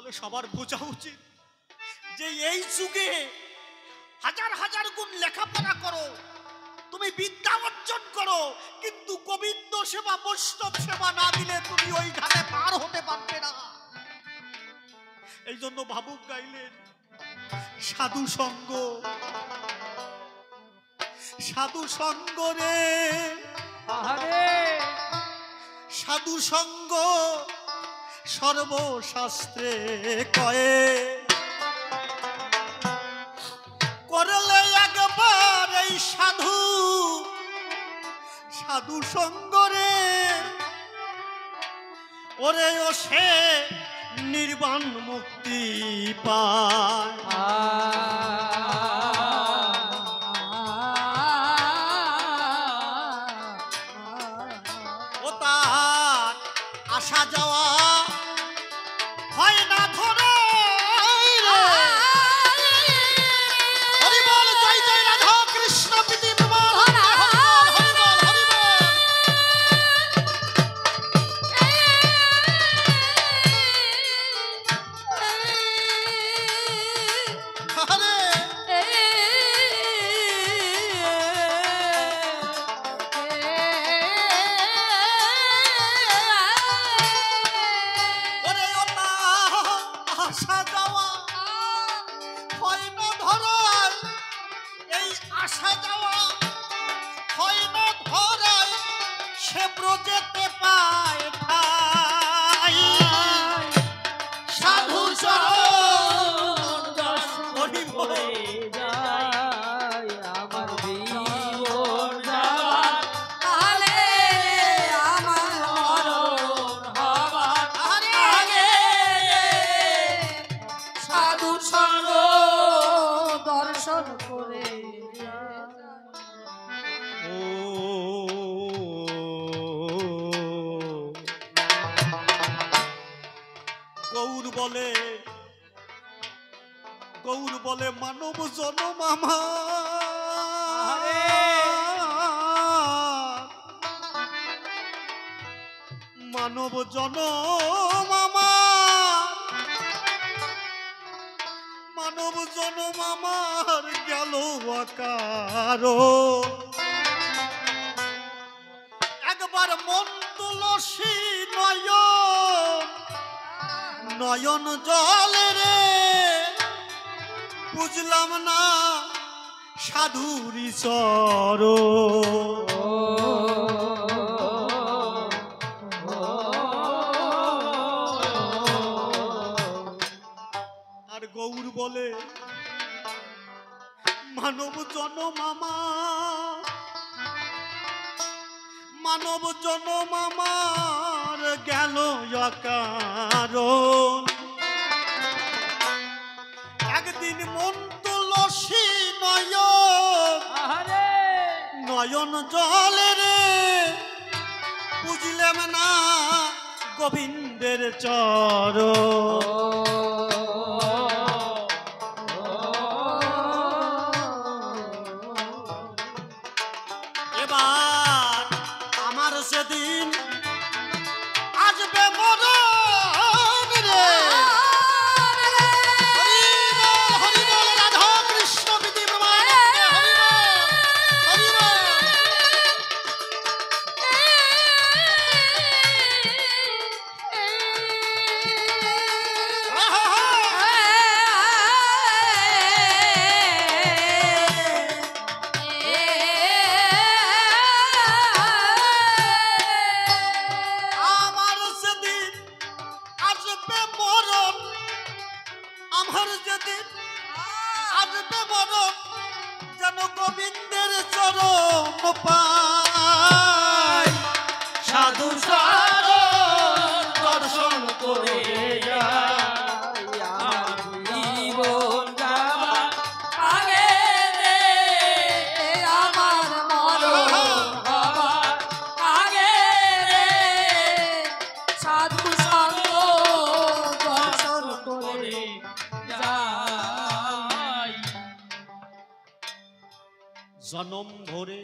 তাহলে সবার বোঝা উচিত যে এই যুগে হাজার হাজার গুণ লেখাপড়া করো, তুমি বিদ্যা অর্জন করো, কিন্তু গোবিন্দ সেবা বৈষ্ণব সেবা না দিলে তুমি ওই ঘাটে পার হতে পারবে না। এই জন্য ভাবুক গাইলেন সাধু সঙ্গ, সাধু সঙ্গ রে আহারে সাধু সঙ্গ সর্বশাস্ত্রে কয়ে, করলে একবার এই সাধু সাধু সঙ্গ রে, ওরে ও সে নির্বাণ মুক্তি পায়। ও তার আসা যাওয়া হয় না ধরে। হরি বল, জয় জয় রাধা কৃষ্ণ প্রীতি প্রমাণ। হরি বল, হরি বল, হরি বল। ওরে ও তার আসা যাওয়া হয় না ধরায়, এই আসা যাওয়া হয় না ধরায়, সে ব্রজেতে পায় ঠাই। সাধু চরণ দর্শন হরি বল। করে যায় আমার জীবন যাবার মরণ হবার আগে সাধু সঙ্গ দর্শন করে ও গৌর বলে, গৌর বলে মানব জনম আমার, মানব জনম আমার, মানব জনম আমার গেল আকার। একবার মন তুলসী নয়ন, নয়ন জলে রে, বুঝলাম না সাধুরি চরণ। আর গৌর বলে মানব জনম আমার, মানব জনম আমার গেল অকারণ। একদিন মন তুলসী নয়ন, আহারে নয়ন জলে রে, বুঝলাম না গোবিন্দের চরণ। এবার আমার সেদিন আসবে মরণ রে। হরি বল, হরি বল, রাধা কৃষ্ণ প্রীতি প্রমাণ। হরি বল, হরি বল। আমার যেদিন আসবে মরণ, আমার যেদিন আসবে মরণ, যেন গোবিন্দের চরণ পাই। সাধু চরণ দর্শন করে যায় আমার জীবন যাবার আগে আমার মরণ হবার আগে সাধু সঙ্গ দর্শন করে যায়। জনম ধরে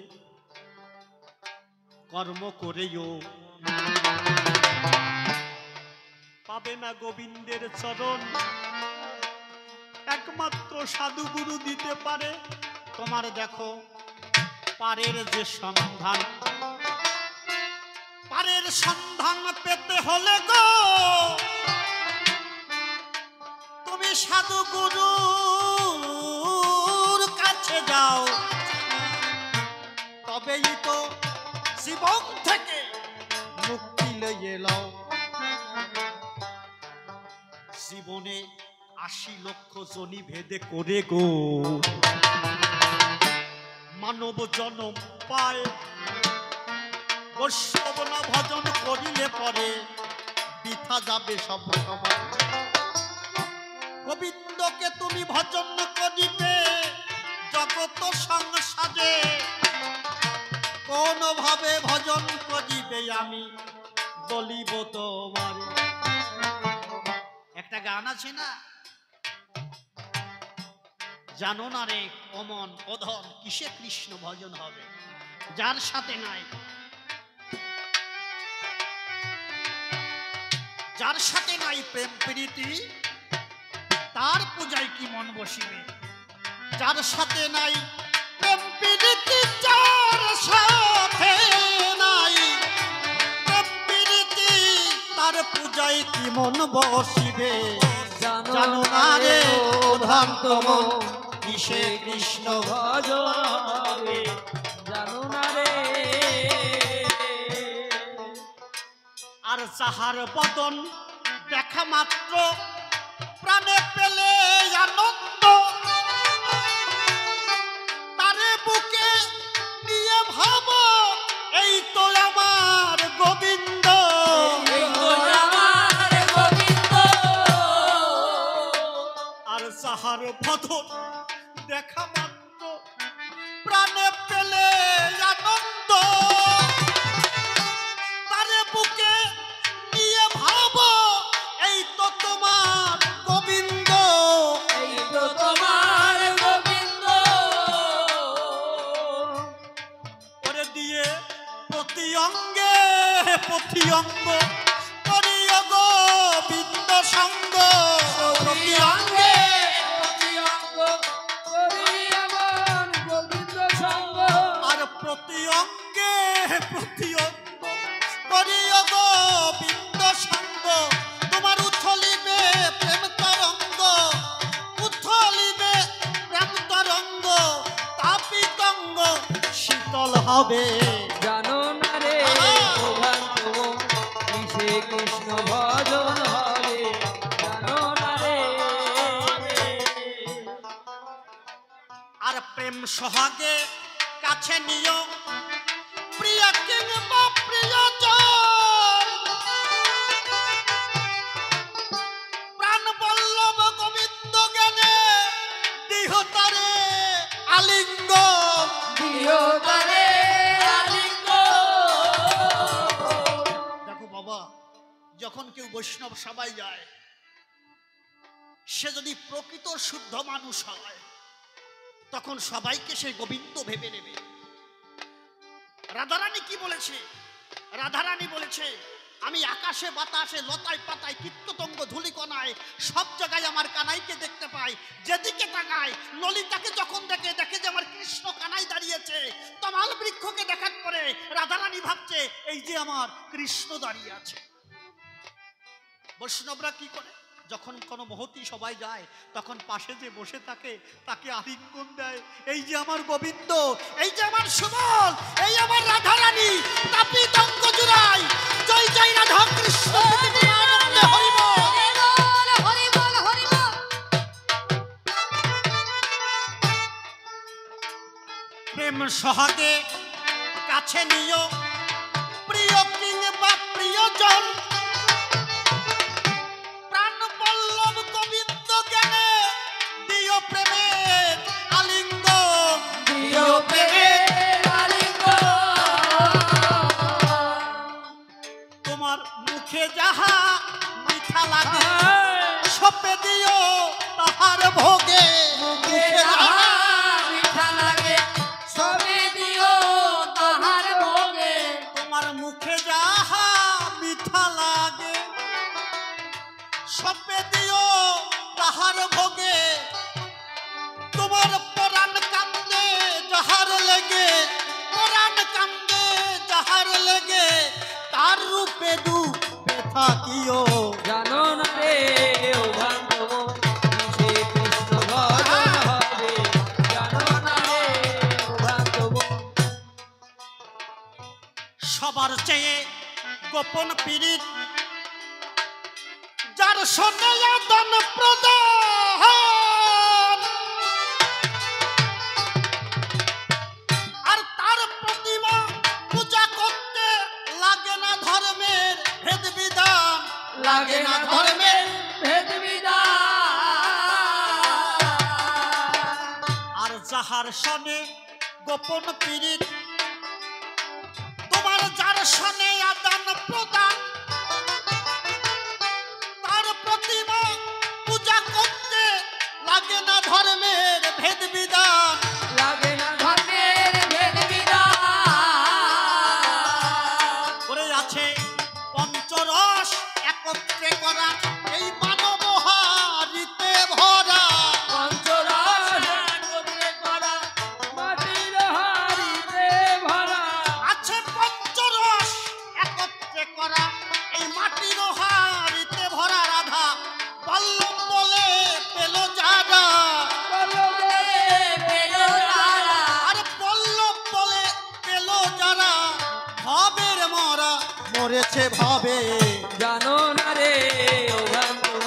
কর্ম করেও পাবে না গোবিন্দের চরণ। একমাত্র সাধু গুরু দিতে পারে। তোমার দেখো পারের যে সন্ধান, পারের সন্ধান পেতে হলে গো তুমি সাধু গুরুর কাছে যাও, তবেই তো জীবন থেকে মুক্তি লইয়ে লও। জীবনে ৮০ লক্ষ জনি ভেদে করে গো মানব জনম পায়, বৈষ্ণব না ভজন করিলে পরে বৃথা যাবে সব সময়। গোবিন্দকে তুমি ভজন করিবে জগত সংসারে, কোন ভাবে ভজন করিবে আমি বলিব তোমার। একটা গান আছে না, জানো না রে অমন অধন কিসে কৃষ্ণ ভজন হবে, যার সাথে নাই, যার সাথে নাই প্রেম প্রীতি তার পূজায় কি মন বসিবে। যার সাথে নাই প্রেম প্রীতি, যার সাথে নাই প্রেম প্রীতি তার পূজায় কি মন বসিবে। জানো না রে অধম কিসে কৃষ্ণ ভজন হবে, জানো না রে। আর যাহার বদন দেখা মাত্র প্রাণে পেলে আনন্দ, তারে বুকে নিয়ে ভাবো এই তো আমার গোবিন্দ। এই তো আমার গোবিন্দ। আর যাহার বদন দেখা মাত্র প্রাণে পেলে আনন্দ, তারে বুকে নিয়ে ভাবো এই তো তোমার গোবিন্দ। এই তো তোমার গোবিন্দ। করে দিয়ে প্রতি অঙ্গে প্রতি অঙ্গ করিও গোবিন্দ সঙ্গ। প্রতি অঙ্গে প্রতি অঙ্গ করি আমার গোবিন্দ সঙ্গ। আর প্রতি অঙ্গে প্রতি অঙ্গ করিও গোবিন্দ সঙ্গ। তোমার উথলিবে প্রেম তরঙ্গ, উথলিবে প্রেম তরঙ্গ, তাপিতঙ্গ শীতল হবে। জানো না রে প্রভান্তম কিসে কৃষ্ণ ভজন হবে, জানো না রে। আর প্রেম সোহাগে কাছে নিও প্রিয় কিংবা প্রিয়জন, প্রাণ বল্লভ গোবিন্দ জ্ঞানে দিহতারে আলিঙ্গন। প্রিয়তরে আলিঙ্গ। দেখো বাবা, যখন কেউ বৈষ্ণব সবাই যায়, সে যদি প্রকৃত শুদ্ধ মানুষ হয় তখন সবাইকে সে গোবিন্দ ভেবে নেবে। রাধারানী কি বলেছে? রাধারানী বলেছে আমি আকাশে বাতাসে লতায় পাতায় কীটপতঙ্গ ধূলিকণায় সব জায়গায় আমার কানাইকে দেখতে পাই। যেদিকে তাকাই ললিতাকে যখন দেখে যে আমার কৃষ্ণ কানাই দাঁড়িয়েছে। তমাল বৃক্ষকে দেখার পরে রাধারানী ভাবছে এই যে আমার কৃষ্ণ দাঁড়িয়ে আছে। বৈষ্ণবরা কি করে? যখন কোনো মহতী সবাই যায় তখন পাশে যে বসে থাকে তাকে আলিঙ্গন দেয়, এই যে আমার গোবিন্দ, এই যে আমার সুবল, এই আমার রাধারানী, তাপিতঙ্গ জুড়াই জয় জয় রাধা কৃষ্ণ আনন্দে হরিব। হরি বল হরি বল। প্রেম সহাগে কাছে নিও প্রিয় কিংবা প্রিয়জন, প্রাণ বল্লভ গোবিন্দ জ্ঞানে দিও প্রেমের আলিঙ্গন। প্রিয় প্রেমের আলিঙ্গ। তোমার মুখে যাহা মিঠা লাগে সপে দিও তাহার ভোগে। মুখে যাহা মিঠা লাগে সবে দিও তাহার ভোগে। তোমার মুখে যাহা মিঠা লাগে ভোগে তোমার পরাণ কান্দে যাহার লেগে, পরাণ কান্দে যাহার লেগে, তার রূপে ডুবে থাকিও। জানো না রে ও বান্ধব সে কৃষ্ণ ভজন হবে, জানো না রে ও বান্ধব। সবার চেয়ে গোপন পীড়িত যার শোনে দান প্রদান, আর তার প্রতিমা পূজা করতে লাগে না ধর্মের ভেদ বিধান, লাগে না ধর্মের ভেদ বিধান। আর যাহার শোনে গোপন পীড়িত তোমার যার শোনে আদান প্রদান, তার প্রতিমা পূজা করতে লাগে না ধর্মের ভেদ বিধান। লাগে না ধর্মের ভেদ বিধান। করে আছে পঞ্চরস একত্রে করা এই মানব হারিতে ভরা, পঞ্চরস একত্রে করা মাটির হাড়িতে ভরা। আছে পঞ্চরস একত্রে করা এই মাটির হাড়িতে ভরা। রাধা বল্লভ বলে পেল যারা, পল্লবে পেল যারা, আর বল্লভ বলে পেল যারা, ভবের মরা মরেছে ভবে। জানো না রে ও বান্ধব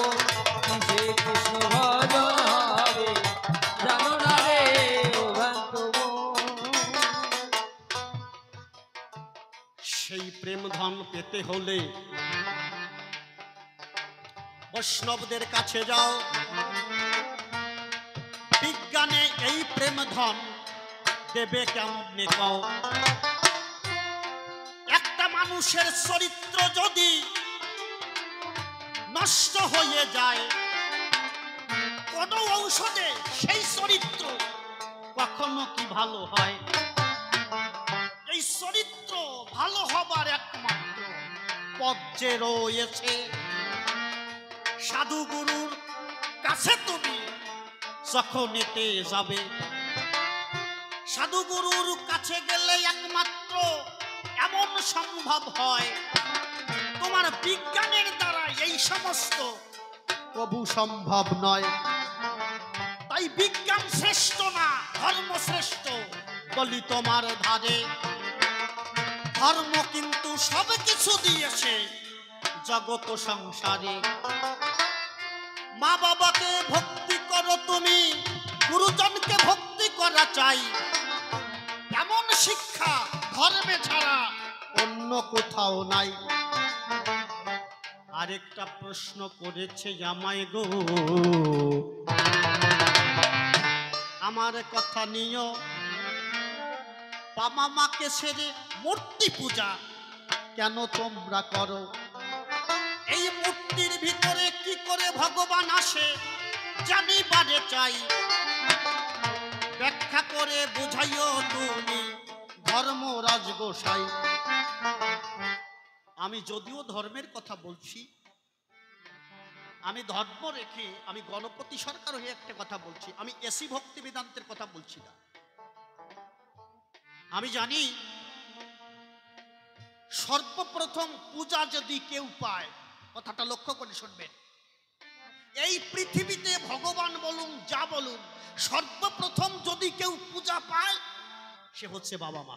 সে কৃষ্ণ ভজন হবে, জানো না রে ও বান্ধব। সেই প্রেম ধন পেতে হলে বৈষ্ণবদের কাছে যাও, বিজ্ঞানে এই প্রেম ধন দেবে কেমনে কও। একটা মানুষের চরিত্র যদি নষ্ট হয়ে যায়, কোন ঔষধে সেই চরিত্র কখনো কি ভালো হয়? এই চরিত্র ভালো হবার একমাত্র পথ যে রয়েছে সাধু গুরুর কাছে। তুমি যখন এতে যাবে, সাধু গুরুর কাছে গেলে একমাত্র এমন সম্ভব হয়, তোমার বিজ্ঞানের দ্বারা এই সমস্ত প্রভু সম্ভব নয়। তাই বিজ্ঞান শ্রেষ্ঠ না, ধর্ম শ্রেষ্ঠ বলি তোমার ধারে। ধর্ম কিন্তু সব কিছু দিয়েছে জগৎ সংসারে। মা বাবাকে ভক্তি করো তুমি, গুরুজনকে ভক্তি করা চাই, এমন শিক্ষা ধর্মে ছাড়া অন্য কোথাও নাই। আরেকটা প্রশ্ন করেছে জামাই গো, আমার কথা নিও, বাবা মাকে ছেড়ে মূর্তি পূজা কেন তোমরা করো? এই মূর্তির ভিতরে কি করে ভগবান আসে জানিবারে চাই, ব্যাখ্যা করে বুঝাইও তুমি ধর্মরাজ গোসাই। আমি যদিও ধর্মের কথা বলছি, আমি ধর্ম রেখে আমি গণপতি সরকার হয়ে একটা কথা বলছি, আমি এসি ভক্তি বেদান্তের কথা বলছি না। আমি জানি সর্বপ্রথম পূজা যদি কেউ পায়, কথাটা লক্ষ্য করে শুনবেন, এই পৃথিবীতে ভগবান বলুন যা বলুন, সর্বপ্রথম যদি কেউ পূজা পায় সে হচ্ছে বাবা মা।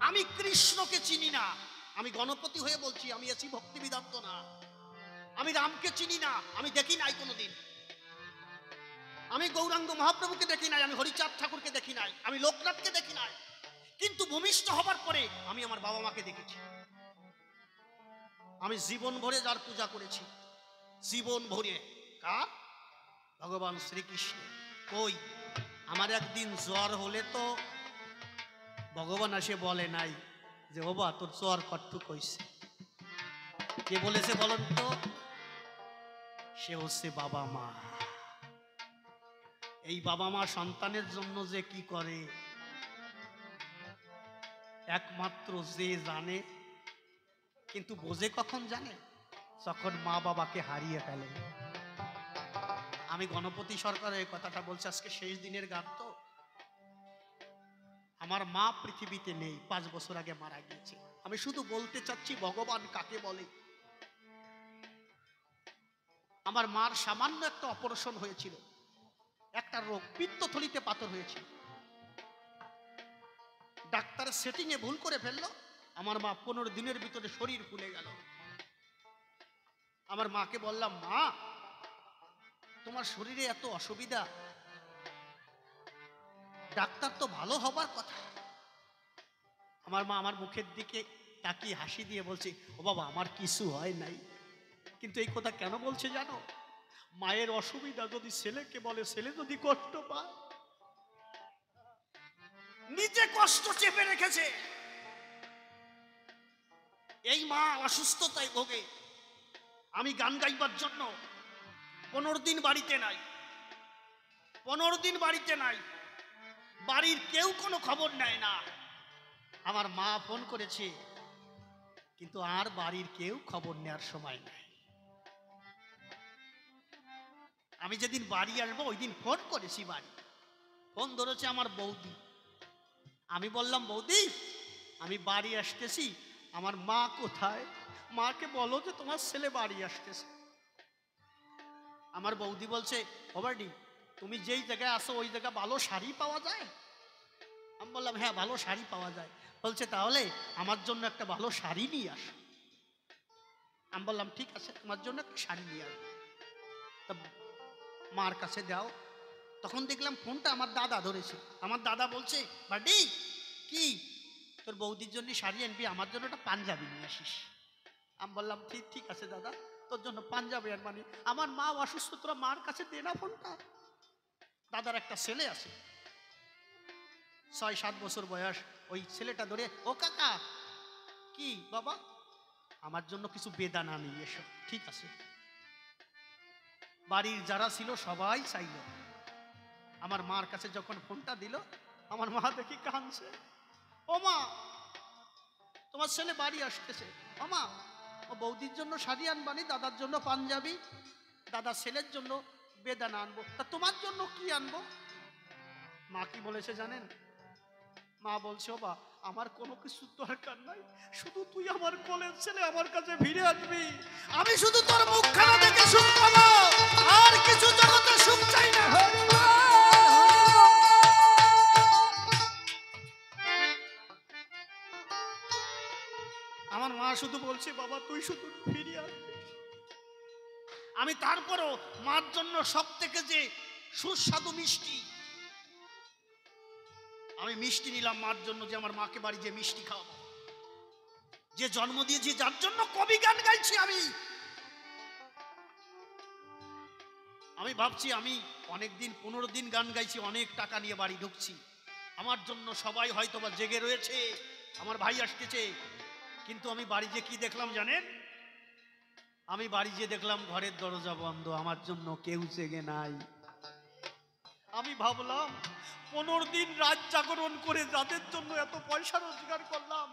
আমি কৃষ্ণকে চিনি না, আমি গণপতি হয়ে বলছি, আমি এসি ভক্তি বেদান্ত না। আমি রামকে চিনি না, আমি দেখি নাই কোনোদিন। আমি গৌরাঙ্গ মহাপ্রভুকে দেখি নাই, আমি হরিচাঁদ ঠাকুরকে দেখি নাই, আমি লোকনাথকে দেখি নাই, কিন্তু ভূমিষ্ঠ হবার পরে আমি আমার বাবা মাকে দেখেছি। আমি জীবন ভরে যার পূজা করেছি, জীবন ভরে। কার? ভগবান শ্রীকৃষ্ণ। কই আমার একদিন জ্বর হলে তো ভগবান এসে বলে নাই যে বাবা তোর জ্বর কট্টু কইছে। কে বলেছে বলুন তো? সে হচ্ছে বাবা মা। এই বাবা মা সন্তানের জন্য যে কি করে একমাত্র যে জানে, কিন্তু বোঝে কখন জানে? যখন মা বাবাকে হারিয়ে ফেলে। আমি গণপতি সরকারের এই কথাটা বলছি, আজকে শেষ দিনের গান তো। আমার মা পৃথিবীতে নেই, 5 বছর আগে মারা গিয়েছে। আমি শুধু বলতে চাচ্ছি ভগবান কাকে বলে। আমার মার সামান্য একটা অপারেশন হয়েছিল, একটা রোগ, পিত্তথলিতে পাথর হয়েছিল। ডাক্তার সেটিং এ ভুল করে ফেললো, আমার মা 15 দিনের ভিতরে শরীর ফুলে গেল। আমার মাকে বললাম, মা তোমার শরীরে এত অসুবিধা, ডাক্তার তো ভালো হবার কথা। আমার মা আমার মুখের দিকে তাকিয়ে হাসি দিয়ে বলছে, ও বাবা আমার কিছু হয় নাই। কিন্তু এই কথা কেন বলছে জানো? মায়ের অসুবিধা যদি ছেলেকে বলে, ছেলে যদি কষ্ট পায়, নিজে কষ্ট চেপে রেখেছে। এই মা অসুস্থতায় ভোগে। আমি গান গাইবার জন্য 15 দিন বাড়িতে নাই, 15 দিন বাড়িতে নাই। বাড়ির কেউ কোনো খবর নেয় না। আমার মা ফোন করেছে, কিন্তু আর বাড়ির কেউ খবর নেওয়ার সময় নাই। আমি যেদিন বাড়ি আসবো ওই দিন ফোন করেছি, বাড়ি ফোন ধরেছে আমার বৌদি। আমি বললাম, বৌদি আমি বাড়ি আসতেছি, আমার মা কোথায়? মাকে বলো যে তোমার ছেলে বাড়ি আসতেছে। আমার বৌদি বলছে, ও বাড়ি তুমি যেই জায়গায় আসো ওই জায়গায় ভালো শাড়ি পাওয়া যায়? আমি বললাম, হ্যাঁ ভালো শাড়ি পাওয়া যায়। বলছে, তাহলে আমার জন্য একটা ভালো শাড়ি নিয়ে আসো। আমি বললাম, ঠিক আছে তোমার জন্য একটা শাড়ি নিয়ে আসবো। তা মার কাছে দাও। তখন দেখলাম ফোনটা আমার দাদা ধরেছে। আমার দাদা বলছে, বাড়ি কি তোর বৌদির জন্য শাড়ি আনবি, আমার জন্য একটা পাঞ্জাবি নিয়ে আসিস। আমি বললাম, ঠিক ঠিক আছে দাদা, তোর জন্য পাঞ্জাবি আর মানে আমার মা অসুস্থ, তোরা মার কাছে দে না ফোনটা। দাদার একটা ছেলে আছে, 6-7 বছর বয়স। ওই ছেলেটা ধরে, ও কাকা কি বাবা, আমার জন্য কিছু বেদানা নিয়ে এসো। ঠিক আছে। বাড়ির যারা ছিল সবাই চাইল। আমার মার কাছে যখন ফোনটা দিল, আমার মা দেখি কাঁদছে। ও মা তোমার ছেলে বাড়ি আসতেছে। ও মা ও বৌদির জন্য শাড়ি আনবানি, দাদার জন্য পাঞ্জাবি, দাদা ছেলের জন্য বেদানা আনবো, তা তোমার জন্য কি আনবো? মা কি বলেছে জানেন? মা বলছে, ও বা আমার কোনো কিছু দরকার নাই, শুধু তুই আমার কোলের ছেলে আমার কাছে ফিরে আসবি, আমি শুধু তোর মুখখানা দেখে সুখ পাবো, আর কিছু জগতে সুখ চাই না। আমার মা শুধু বলছে, বাবা তুই শুধু ফিরে আসবি। আমি তারপরও মার জন্য সব থেকে যে সুস্বাদু মিষ্টি, আমি মিষ্টি নিলাম মার জন্য, যে আমার মাকে বাড়ি যে মিষ্টি খাওয়াবো, যে জন্ম দিয়েছি, যার জন্য কবি গান গাইছি। আমি ভাবছি আমি অনেকদিন 15 দিন গান গাইছি, অনেক টাকা নিয়ে বাড়ি ঢুকছি, আমার জন্য সবাই হয়তো বা জেগে রয়েছে, আমার ভাই আসতেছে। কিন্তু আমি বাড়ি যে কি দেখলাম জানেন? আমি বাড়ি যে দেখলাম ঘরের দরজা বন্ধ, আমার জন্য কেউ জেগে নাই। আমি ভাবলাম 15 দিন রাত জাগরণ করে যাদের জন্য এত পয়সা রোজগার করলাম,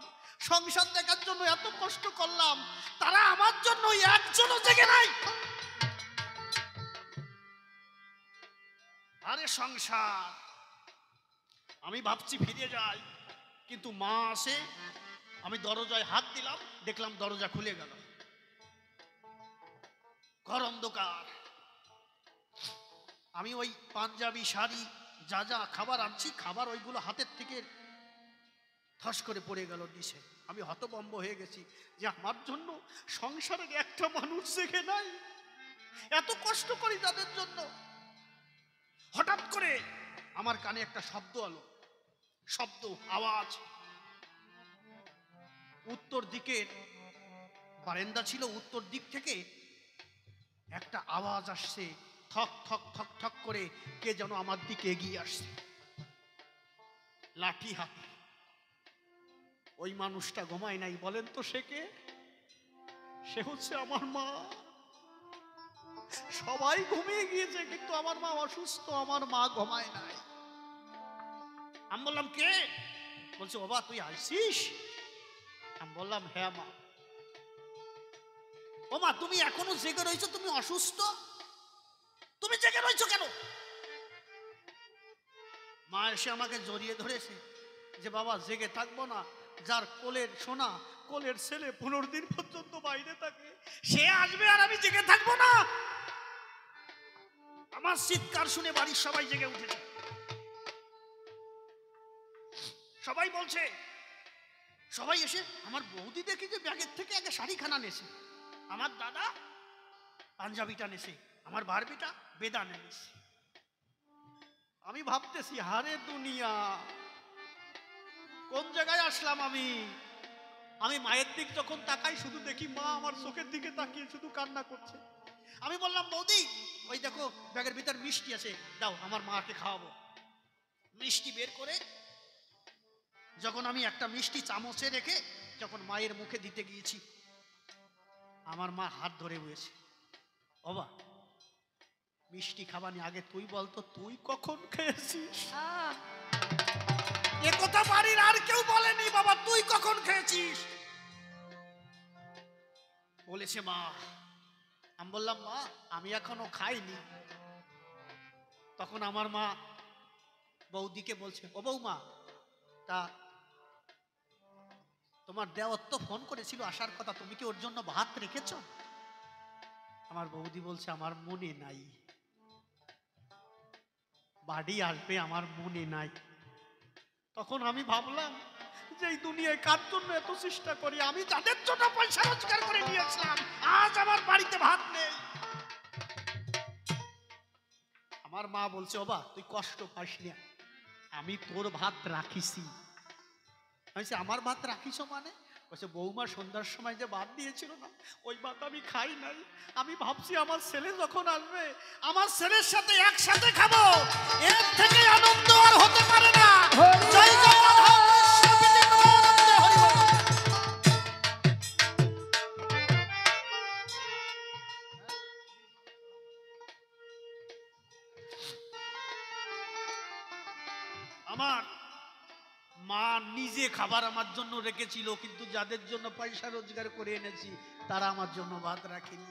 সংসার দেখার জন্য এত কষ্ট করলাম, তারা আমার জন্য একজনও জেগে নাই। আরে সংসার, আমি ভাবছি ফিরে যাই, কিন্তু মা আসে। আমি দরজায় হাত দিলাম, দেখলাম দরজা খুলে গেল, ঘর অন্ধকার। আমি ওই পাঞ্জাবি শাড়ি যা যা খাবার আনছি, খাবার ওইগুলো হাতের থেকে ঠস করে পড়ে গেল নিচে। আমি হতভম্ব হয়ে গেছি যে আমার জন্য সংসারের একটা মানুষ জেগে নাই, এত কষ্ট করি তাদের জন্য। হঠাৎ করে আমার কানে একটা শব্দ এলো, শব্দ, আওয়াজ। উত্তর দিকের বারান্দা ছিল, উত্তর দিক থেকে একটা আওয়াজ আসছে, ঠক ঠক ঠক ঠক করে কে যেন আমার দিকে এগিয়ে আসছে, লাঠি হাতে। ওই মানুষটা ঘুমায় নাই, বলেন তো সে কে? সে হচ্ছে আমার মা। সবাই ঘুমিয়ে গিয়েছে, কিন্তু আমার মা অসুস্থ, আমার মা ঘুমায় নাই। আমি বললাম, কে? বলছে, বাবা তুই আইসিস? আমি বললাম, হ্যাঁ মা। ও মা, তুমি এখনো জেগে রয়েছো? তুমি অসুস্থ? তুমি জেগে রয়েছো কেন? মা এসে আমাকে জড়িয়ে ধরেছে যে বাবা জেগে থাকবো না, যার কোলের সোনা, কোলের ছেলে 15 দিন পর্যন্ত বাইরে থাকে, সে আসবে আর আমি জেগে থাকবো না। আমার চিৎকার শুনে বাড়ির সবাই জেগে উঠেছে। সবাই বলছে, সবাই এসে আমার বৌদি দেখি যে ব্যাগের থেকে আগে শাড়িখানা নেছে, আমার দাদা পাঞ্জাবিটা নেছে, আমার বারবিটা বেদানে নেছে। আমি ভাবতেছি, হারে দুনিয়া, কোন জায়গায় আসলাম আমি? আমি মায়ের দিক যখন তাকাই শুধু দেখি মা আমার চোখের দিকে তাকিয়ে শুধু কান্না করছে। আমি বললাম, বৌদি ওই দেখো ব্যাগের ভিতর মিষ্টি আছে, দাও আমার মাকে খাওয়াবো। মিষ্টি বের করে যখন আমি একটা মিষ্টি চামচে রেখে যখন মায়ের মুখে দিতে গিয়েছি, আমার মা হাত ধরে বসেছে। বাবা মিষ্টি খাবানি আগে তুই বলতো, তুই কখন খেয়েছিস? এ কথা বাড়ির আর কেউ বলেনি, বাবা তুই কখন খেয়েছিস? বলেছে মা। আমি বললাম, মা আমি এখনো খাইনি। তখন আমার মা বৌদিকে বলছে, ও বৌমা, তা তোমার দেওর তো ফোন করেছিল আসার কথা, তুমি কি ওর জন্য ভাত রেখেছো? আমার বৌদি বলছে, আমার মনে নাই, বাড়ি আসবে আমার মনে নাই। তখন আমি ভাবলাম যে এই দুনিয়ায় কার জন্য এত চেষ্টা করি, আমি যাদের জন্য পয়সা রোজগার করে নিয়েছিলাম, আজ আমার বাড়িতে ভাত নেই। আমার মা বলছে, ওবা তুই কষ্ট পাস না, আমি তোর ভাত রাখিছি। আমার ভাত রাখিস মানে? বলছে, বৌমা সন্ধ্যার সময় যে ভাত দিয়েছিল না, ওই ভাত আমি খাই নাই। আমি ভাবছি আমার ছেলে যখন আসবে, আমার ছেলের সাথে একসাথে খাবো, এর থেকে আনন্দ আর হতে পারে না। জয় জয় রাধা কৃষ্ণ প্রীতি প্রেমানন্দে হরি বল। আমার মা নিজে খাবার আমার জন্য রেখেছিল, কিন্তু যাদের জন্য পয়সা রোজগার করে এনেছি তারা আমার জন্য ভাত রাখেনি।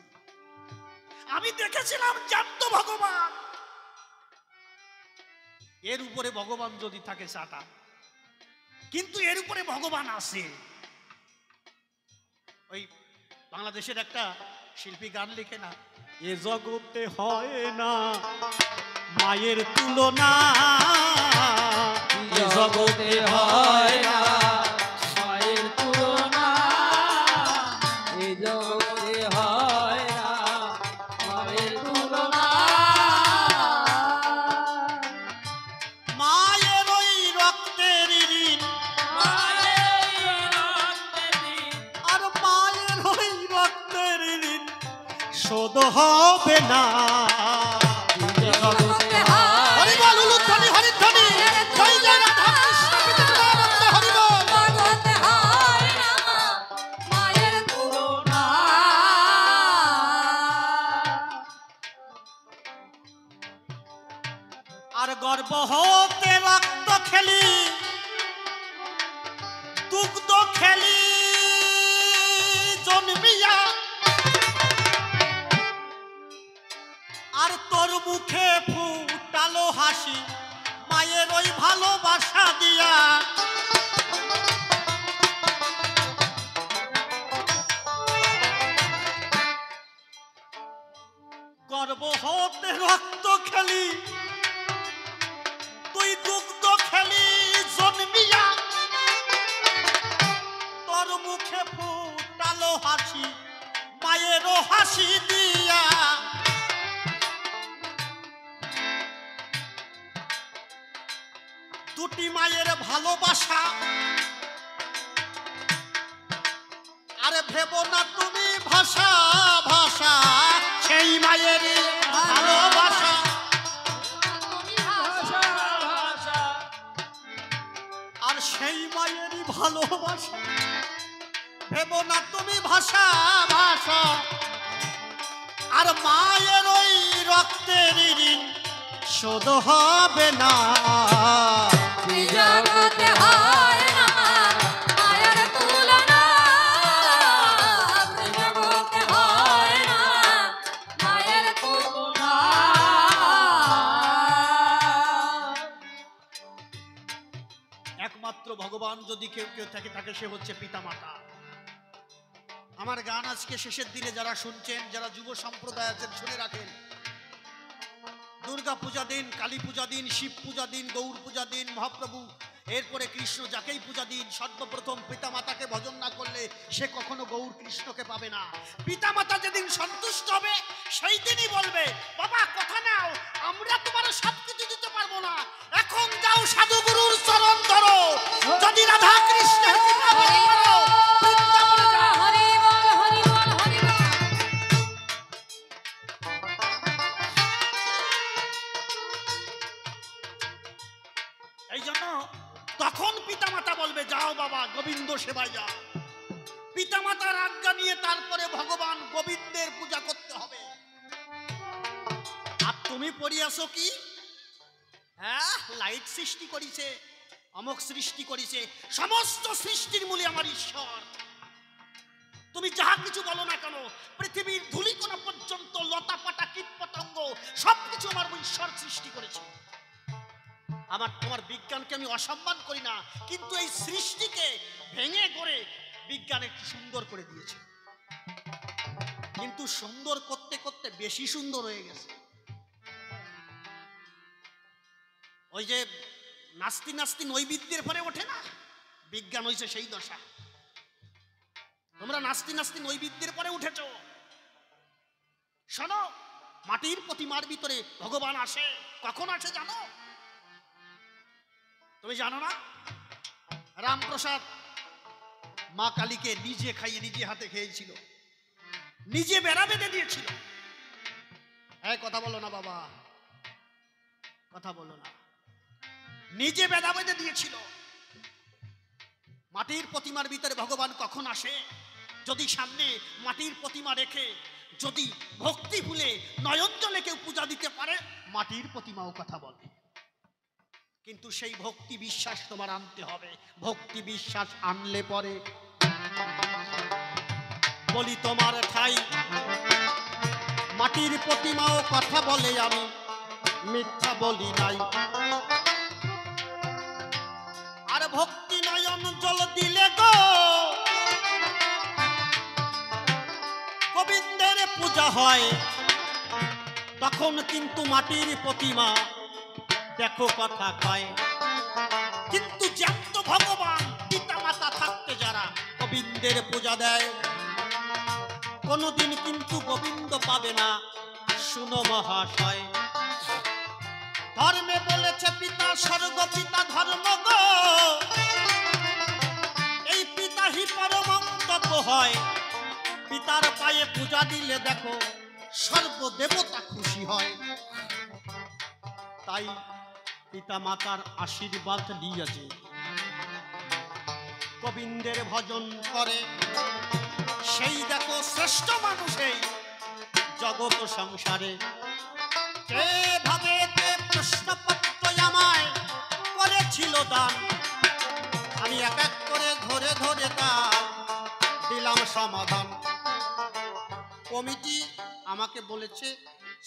আমি দেখেছিলাম জ্যান্ত ভগবান, এর উপরে ভগবান যদি থাকে সাটা, কিন্তু এর উপরে ভগবান আছে। ওই বাংলাদেশের একটা শিল্পী গান লিখে না, এ জগতে হয় না মায়ের তুলনা, এ জগতে হয় না মায়ের তুলনা, এ জগতে হয় না মায়ের তুলনা। মায়ের ওই রক্তের ঋণ, আর মায়ের ওই রক্তের ঋণ শোধ হবে না। হরি বল, উলুধ্বনি হরিধ্বনি, জয় জয় রাধা কৃষ্ণ প্রীতি প্রেমানন্দে হরি বল। আর গর্ভ হতে রক্ত খেলি, দুগ্ধ খেলি জন্মিয়া, আর তোর মুখে ফুটালো হাসি মায়ের ওই ভালোবাসা দিয়া। গর্ভ হতে রক্ত খেলি, তুই দুগ্ধ খেলি জন্মিয়া, তোর মুখে ফুটালো হাসি মায়েরও হাসি দিয়া। দুটি মায়ের ভালোবাসা, আরে ভেবো না তুমি ভাষা ভাষা, সেই মায়ের ভালোবাসা। আর সেই মায়েরই ভালোবাসা, ভেবো না তুমি ভাষা ভাষা। আর মায়ের ওই রক্তের ঋণ শোধ হবে না। জগতে হয় না মায়ের তুলনা, জগতে হয় একমাত্র ভগবান যদি কেউ কেউ থাকে, তাকে সে হচ্ছে পিতামাতা। আমার গান আজকে শেষের দিনে যারা শুনছেন, যারা যুব সম্প্রদায় আছেন, শুনে রাখেন, দুর্গা পূজা দিন, কালী পূজা দিন, শিব পূজা দিন, গৌর পূজা দিন, মহাপ্রভু, এরপরে কৃষ্ণ, যাকেই পূজা দিন, সর্বপ্রথম পিতামাতাকে ভজন না করলে সে কখনো গৌর কৃষ্ণকে পাবে না। পিতামাতা যেদিন সন্তুষ্ট হবে সেই দিনই বলবে, বাবা কথা নাও, আমরা তোমার সবকিছু দিতে পারবো না, এখন যাও সাধুগুরুর চরণ ধরো, যদি রাধা কৃষ্ণের কৃপা পেতে পারো, বৃন্দাবনে যাও। হরি বল হরি বল হরি বল। এই জন্য তখন পিতামাতা বলবে, যাও বাবা গোবিন্দ সেবায় যাও। পিতামাতার আজ্ঞা নিয়ে তারপরে ভগবান গোবিন্দের পূজা করতে হবে। আর তুমি পড়িয়াছো কি? হ্যাঁ, লাইট সৃষ্টি করিছে, অমক সৃষ্টি করিছে, সমস্ত সৃষ্টির মূলে আমার ঈশ্বর। তুমি যাহা কিছু বলো না কেন, পৃথিবীর ধূলিকণা পর্যন্ত, লতা পাতা কীট পতঙ্গ সবকিছু আমার ঈশ্বর সৃষ্টি করেছে। আমার তোমার বিজ্ঞানকে আমি অসম্মান করি না, কিন্তু এই সৃষ্টিকে ভেঙে গড়ে বিজ্ঞান একটু সুন্দর করে দিয়েছে, কিন্তু সুন্দর করতে করতে বেশি সুন্দর হয়ে গেছে। ওই যে নাস্তি নাস্তি নৈবিদ্যের পরে ওঠে না, বিজ্ঞান হয়েছে সেই দশা। তোমরা নাস্তি নাস্তি নৈবিদ্যের পরে উঠেছ। শোনো, মাটির প্রতিমার ভিতরে ভগবান আসে। কখন আসে জানো? তুমি জানো না? রামপ্রসাদ মা কালীকে নিজে খাইয়ে নিজে হাতে খেয়েছিল, নিজে বেড়া বেঁধে দিয়েছিল। এই কথা বলো না বাবা, কথা বলো না। নিজে বেড়া বেঁধে দিয়েছিল। মাটির প্রতিমার ভিতরে ভগবান কখন আসে? যদি সামনে মাটির প্রতিমা রেখে যদি ভক্তি ভুলে নয়ন জলে কেউ পূজা দিতে পারে, মাটির প্রতিমাও কথা বলে। কিন্তু সেই ভক্তি বিশ্বাস তোমার আনতে হবে। ভক্তি বিশ্বাস আনলে পরে বলি তোমার ঠাই মাটির প্রতিমাও কথা বলে, আমি মিথ্যা বলি নাই। আর ভক্তি নয়ন জল দিলে গো গোবিন্দের পূজা হয়, তখন কিন্তু মাটির প্রতিমা দেখো কথা কয়। কিন্তু জ্যান্ত ভগবান পিতা মাতা থাকতে যারা গোবিন্দের পূজা দেয়, কোনদিন কিন্তু গোবিন্দ পাবে না। শুনো মহাশয়, ধর্মে বলেছে পিতা স্বর্গ পিতা ধর্ম গো, এই পিতাহি পরমন্তব্য হয়। পিতার পায়ে পূজা দিলে দেখো সর্বদেবতা খুশি হয়। তাই পিতা মাতার আশীর্বাদ নিয়েছে, গোবিন্দের ভজন করে, সেই দেখো শ্রেষ্ঠ মানুষ এই জগৎ সংসারে। কে ভাবে কে প্রশ্নপত্র আমায় করেছিল দান, আমি এক এক করে ধরে ধরে তার দিলাম সমাধান। কমিটি আমাকে বলেছে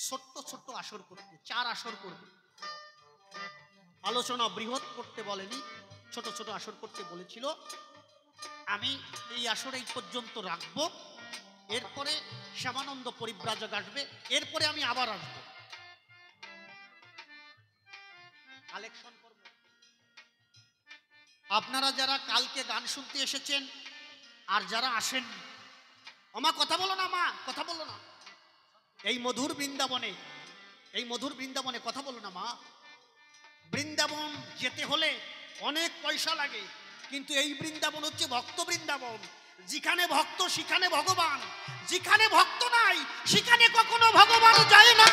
ছোট্ট ছোট্ট আসর করতে, 4 আসর করবে। আলোচনা বৃহৎ করতে বলেনি, ছোট ছোট আসর করতে বলেছিল। আমি এই আসর এই পর্যন্ত রাখবো, এরপরে শ্যামানন্দ পরিব্রাজক আসবে, এরপরে আমি আবার আসবো, কালেকশন করব। আপনারা যারা কালকে গান শুনতে এসেছেন আর যারা আসেন, মা কথা বলো না, মা কথা বলো না, এই মধুর বৃন্দাবনে, এই মধুর বৃন্দাবনে কথা বলো না মা। বৃন্দাবন যেতে হলে অনেক পয়সা লাগে, কিন্তু এই বৃন্দাবন হচ্ছে ভক্ত বৃন্দাবন। যেখানে ভক্ত সেখানে ভগবান, যেখানে ভক্ত নাই সেখানে কখনো ভগবান যায় না।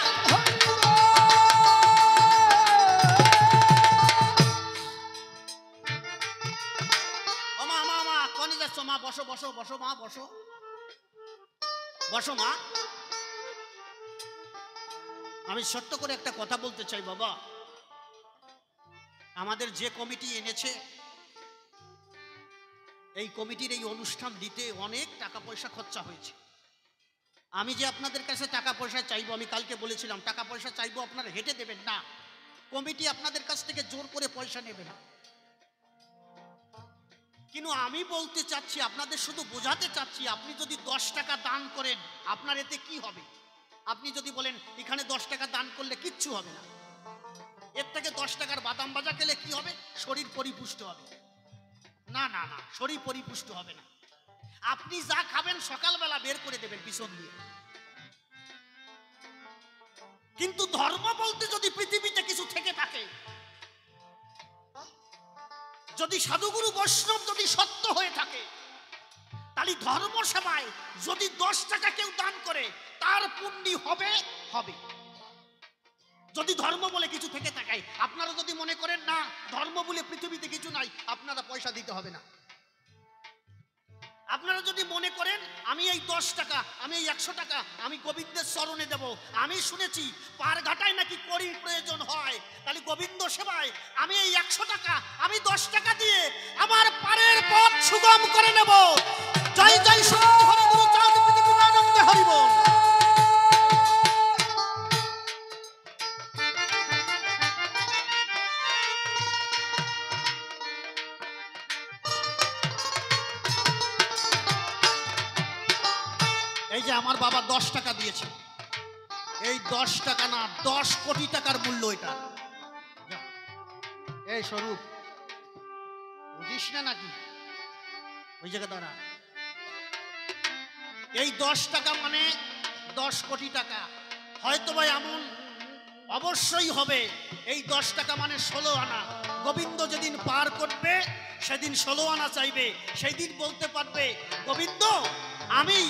ও মা মা মা কোনে যাচ্ছ মা? বসো বসো বসো মা, বসো বসো মা। আমি সত্য করে একটা কথা বলতে চাই বাবা, আমাদের যে কমিটি এনেছে, এই কমিটির এই অনুষ্ঠান দিতে অনেক টাকা পয়সা খরচা হয়েছে। আমি যে আপনাদের কাছে টাকা পয়সা চাইবো, আমি কালকে বলেছিলাম টাকা পয়সা চাইবো আপনারা হেঁটে দেবেন না, কমিটি আপনাদের কাছ থেকে জোর করে পয়সা নেবে না। কিন্তু আমি বলতে চাচ্ছি, আপনাদের শুধু বোঝাতে চাচ্ছি, আপনি যদি 10 টাকা দান করেন আপনার এতে কি হবে? আপনি যদি বলেন এখানে 10 টাকা দান করলে কিচ্ছু হবে না, এর থেকে 10 টাকার বাদাম ভাজা খেলে কি হবে? শরীর পরিপুষ্ট হবে। না না না, শরীর পরিপুষ্ট হবে না। আপনি যা খাবেন সকালবেলা বের করে দেবেন পিছন দিয়ে। কিন্তু ধর্ম বলতে যদি পৃথিবীতে কিছু থেকে থাকে, যদি সাধুগুরু বৈষ্ণব যদি সত্য হয়ে থাকে, তাহলে ধর্ম সেবায় যদি 10 টাকা কেউ দান করে তার পুণ্য হবে হবে। যদি ধর্ম বলে কিছু থেকে থাকে, আপনারা যদি মনে করেন না ধর্ম বলে পৃথিবীতে কিছু নাই, আপনারা পয়সা দিতে হবে না। আপনারা যদি মনে করেন আমি এই 10 টাকা, আমি এই 100 টাকা আমি গোবিন্দের চরণে দেব, আমি শুনেছি পারঘাটায় নাকি করির প্রয়োজন হয়, তাহলে গোবিন্দ সেবায় আমি এই 100 টাকা আমি 10 টাকা দিয়ে আমার পারের পথ সুগম করে নেব। জয় জয় সত্যি হরি গুরু চাঁদ পৃথিবীমানন্দে হরি বল। এই যে আমার বাবা 10 টাকা দিয়েছে, এই 10 টাকা না 10 কোটি টাকার মূল্য এটা। এই স্বরূপ বুঝিস না নাকি? ওই জায়গা দাঁড়া। এই 10 টাকা মানে 10 কোটি টাকা। হয়তো ভাই এমন অবশ্যই হবে এই 10 টাকা মানে 16 আনা। গোবিন্দ যেদিন পার করবে সেদিন 16 আনা চাইবে, সেই দিন বলতে পারবে গোবিন্দ আমি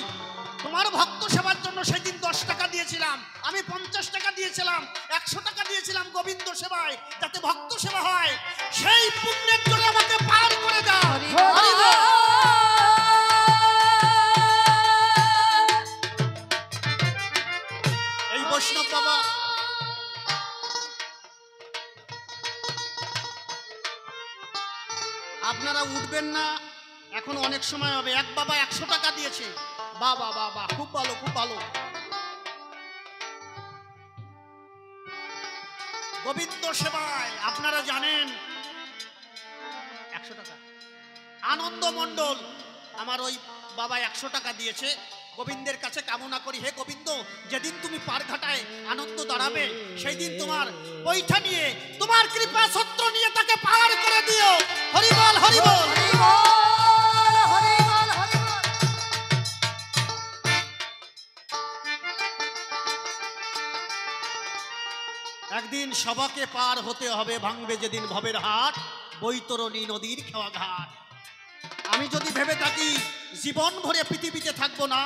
তোমার ভক্ত সেবার জন্য সেদিন 10 টাকা দিয়েছিলাম, আমি 50 টাকা দিয়েছিলাম, 100 টাকা দিয়েছিলাম গোবিন্দ সেবায়, যাতে ভক্ত সেবা হয়। সেই পুণ্যের জন্য আমাকে পার করে দাও। হরি বল। এই বৈষ্ণব বাবা আপনারা উঠবেন না, এখন অনেক সময় হবে। এক বাবা 100 টাকা দিয়েছে, বাবা বাবা খুব ভালো খুব ভালো। গোবিন্দ সেবায় আপনারা জানেন 100 টাকা। আনন্দ মণ্ডল আমার ওই বাবা 100 টাকা দিয়েছে। গোবিন্দের কাছে কামনা করি, হে গোবিন্দ যেদিন তুমি পারঘাটায় আনন্দ দাঁড়াবে সেই দিন তোমার বৈঠা নিয়ে তোমার কৃপা সত্য নিয়ে তাকে পার করে দিও। হরি বল হরি বল হরি বল হরি বল হরি বল। একদিন সবাকে পার হতে হবে, ভাঙবে যেদিন ভবের হাট, বৈতরণী নদীর খেওয়া ঘাট। আমি যদি ভেবে থাকি জীবন ভরে পৃথিবীতে থাকবো না,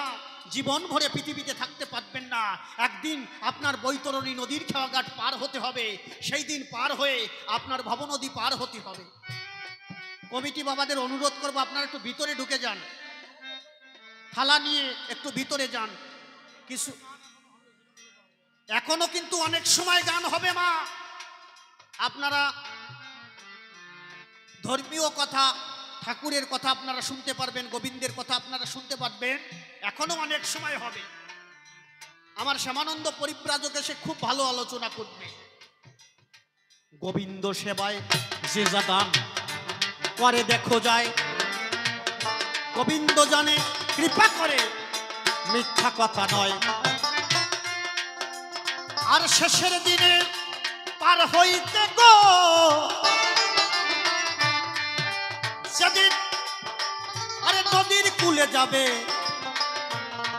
জীবন ভরে পৃথিবীতে থাকতে পারবেন না। একদিন আপনার বৈতরণী নদীর খেওয়া ঘাট পার হতে হবে, সেই দিন পার হয়ে আপনার ভব নদী পার হতে হবে। কমিটি বাবাদের অনুরোধ করবো আপনারা একটু ভিতরে ঢুকে যান, থালা নিয়ে একটু ভিতরে যান। কিছু এখনো কিন্তু অনেক সময় গান হবে মা, আপনারা ধর্মীয় কথা ঠাকুরের কথা আপনারা শুনতে পারবেন, গোবিন্দের কথা আপনারা শুনতে পারবেন, এখনো অনেক সময় হবে। আমার শ্যামানন্দ পরিব্রাজক এসে খুব ভালো আলোচনা করবে। গোবিন্দ সেবায় যে যা দান করে দেখো যায়, গোবিন্দ জানে কৃপা করে মিথ্যা কথা নয়। আর শেষের দিনে পার হইতে গো সেদিন আরে নদীর কূলে যাবে,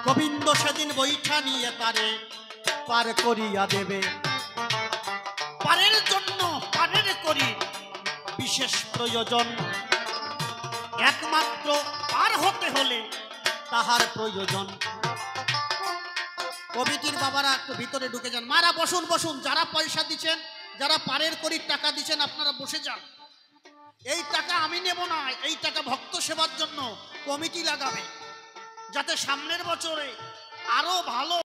গোবিন্দ সেদিন বৈঠা নিয়ে তারে পার করিয়া দেবে। পারের জন্য পারের করি বিশেষ প্রয়োজন, একমাত্র পার হতে হলে তাহার প্রয়োজন। কমিটির বাবারা একটু ভিতরে ঢুকে যান, মারা বসুন বসুন, যারা পয়সা দিচ্ছেন, যারা পারের করির টাকা দিচ্ছেন আপনারা বসে যান। এই টাকা আমি নেব না, এই টাকা ভক্ত সেবার জন্য কমিটি লাগাবে, যাতে সামনের বছরে আরো ভালো